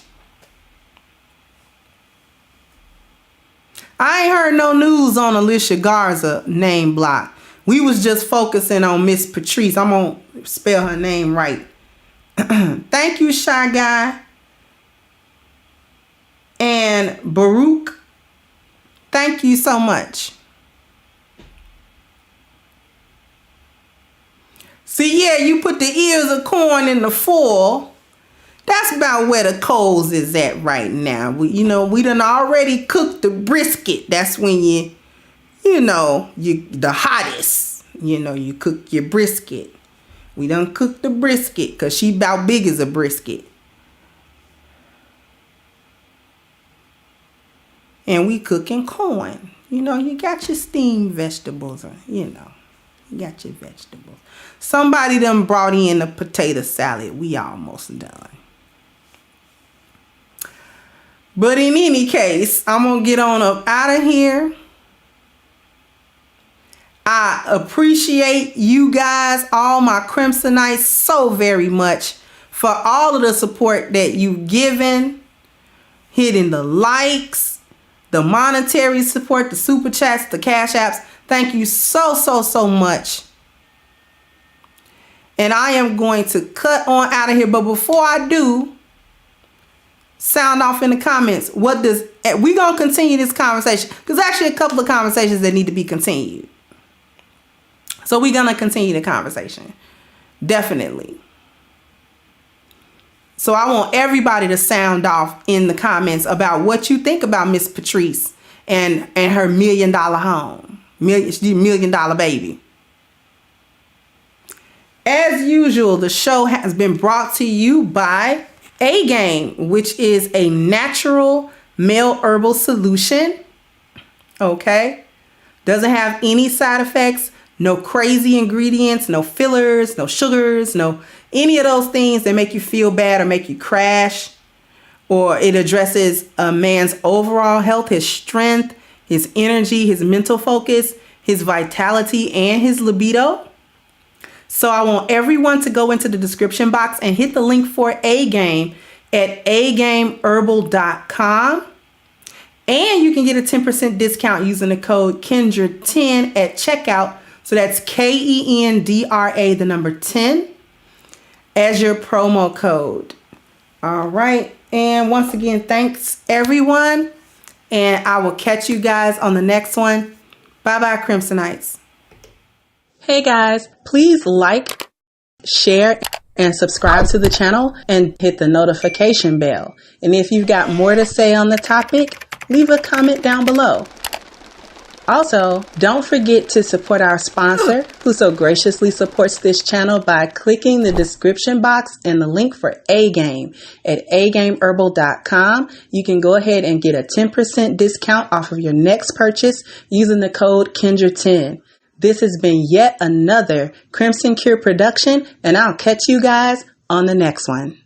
I ain't heard no news on Alicia Garza name block. We was just focusing on Miss Patrisse. I'm going to spell her name right. Thank you, Shy Guy. And Baruch, thank you so much. See, yeah, you put the ears of corn in the foil. That's about where the coals is at right now. We done already cooked the brisket. That's when you the hottest. You cook your brisket. We done cooked the brisket because she about big as a brisket. And we cooking corn. You got your steamed vegetables. You got your vegetables. Somebody done brought in a potato salad. We almost done. But in any case, I'm going to get on up out of here. I appreciate you guys, all my Crimsonites, so very much for all of the support that you've given. Hitting the likes, the monetary support, the super chats, the cash apps. Thank you so much. And I am going to cut on out of here. But before I do, sound off in the comments. We're going to continue this conversation. There's actually a couple of conversations that need to be continued. So we're going to continue the conversation. Definitely. So I want everybody to sound off in the comments about what you think about Miss Patrisse and her $1 million home. $1 million baby. As usual, the show has been brought to you by A Game, which is a natural male herbal solution. Okay? Doesn't have any side effects, no crazy ingredients, no fillers, no sugars, no any of those things that make you feel bad or make you crash. Or it addresses a man's overall health, his strength, his energy, his mental focus, his vitality, and his libido. So I want everyone to go into the description box and hit the link for A Game at agameherbal.com. And you can get a 10% discount using the code Kendra10 at checkout. So that's KENDRA, the number 10, as your promo code. All right. And once again, thanks everyone. And I will catch you guys on the next one. Bye-bye, Crimsonites. Hey guys, please like, share, and subscribe to the channel and hit the notification bell. And if you've got more to say on the topic, leave a comment down below. Also, don't forget to support our sponsor who so graciously supports this channel by clicking the description box and the link for A Game at agameherbal.com. You can go ahead and get a 10% discount off of your next purchase using the code Kendra10. This has been yet another CrimsonCure production, and I'll catch you guys on the next one.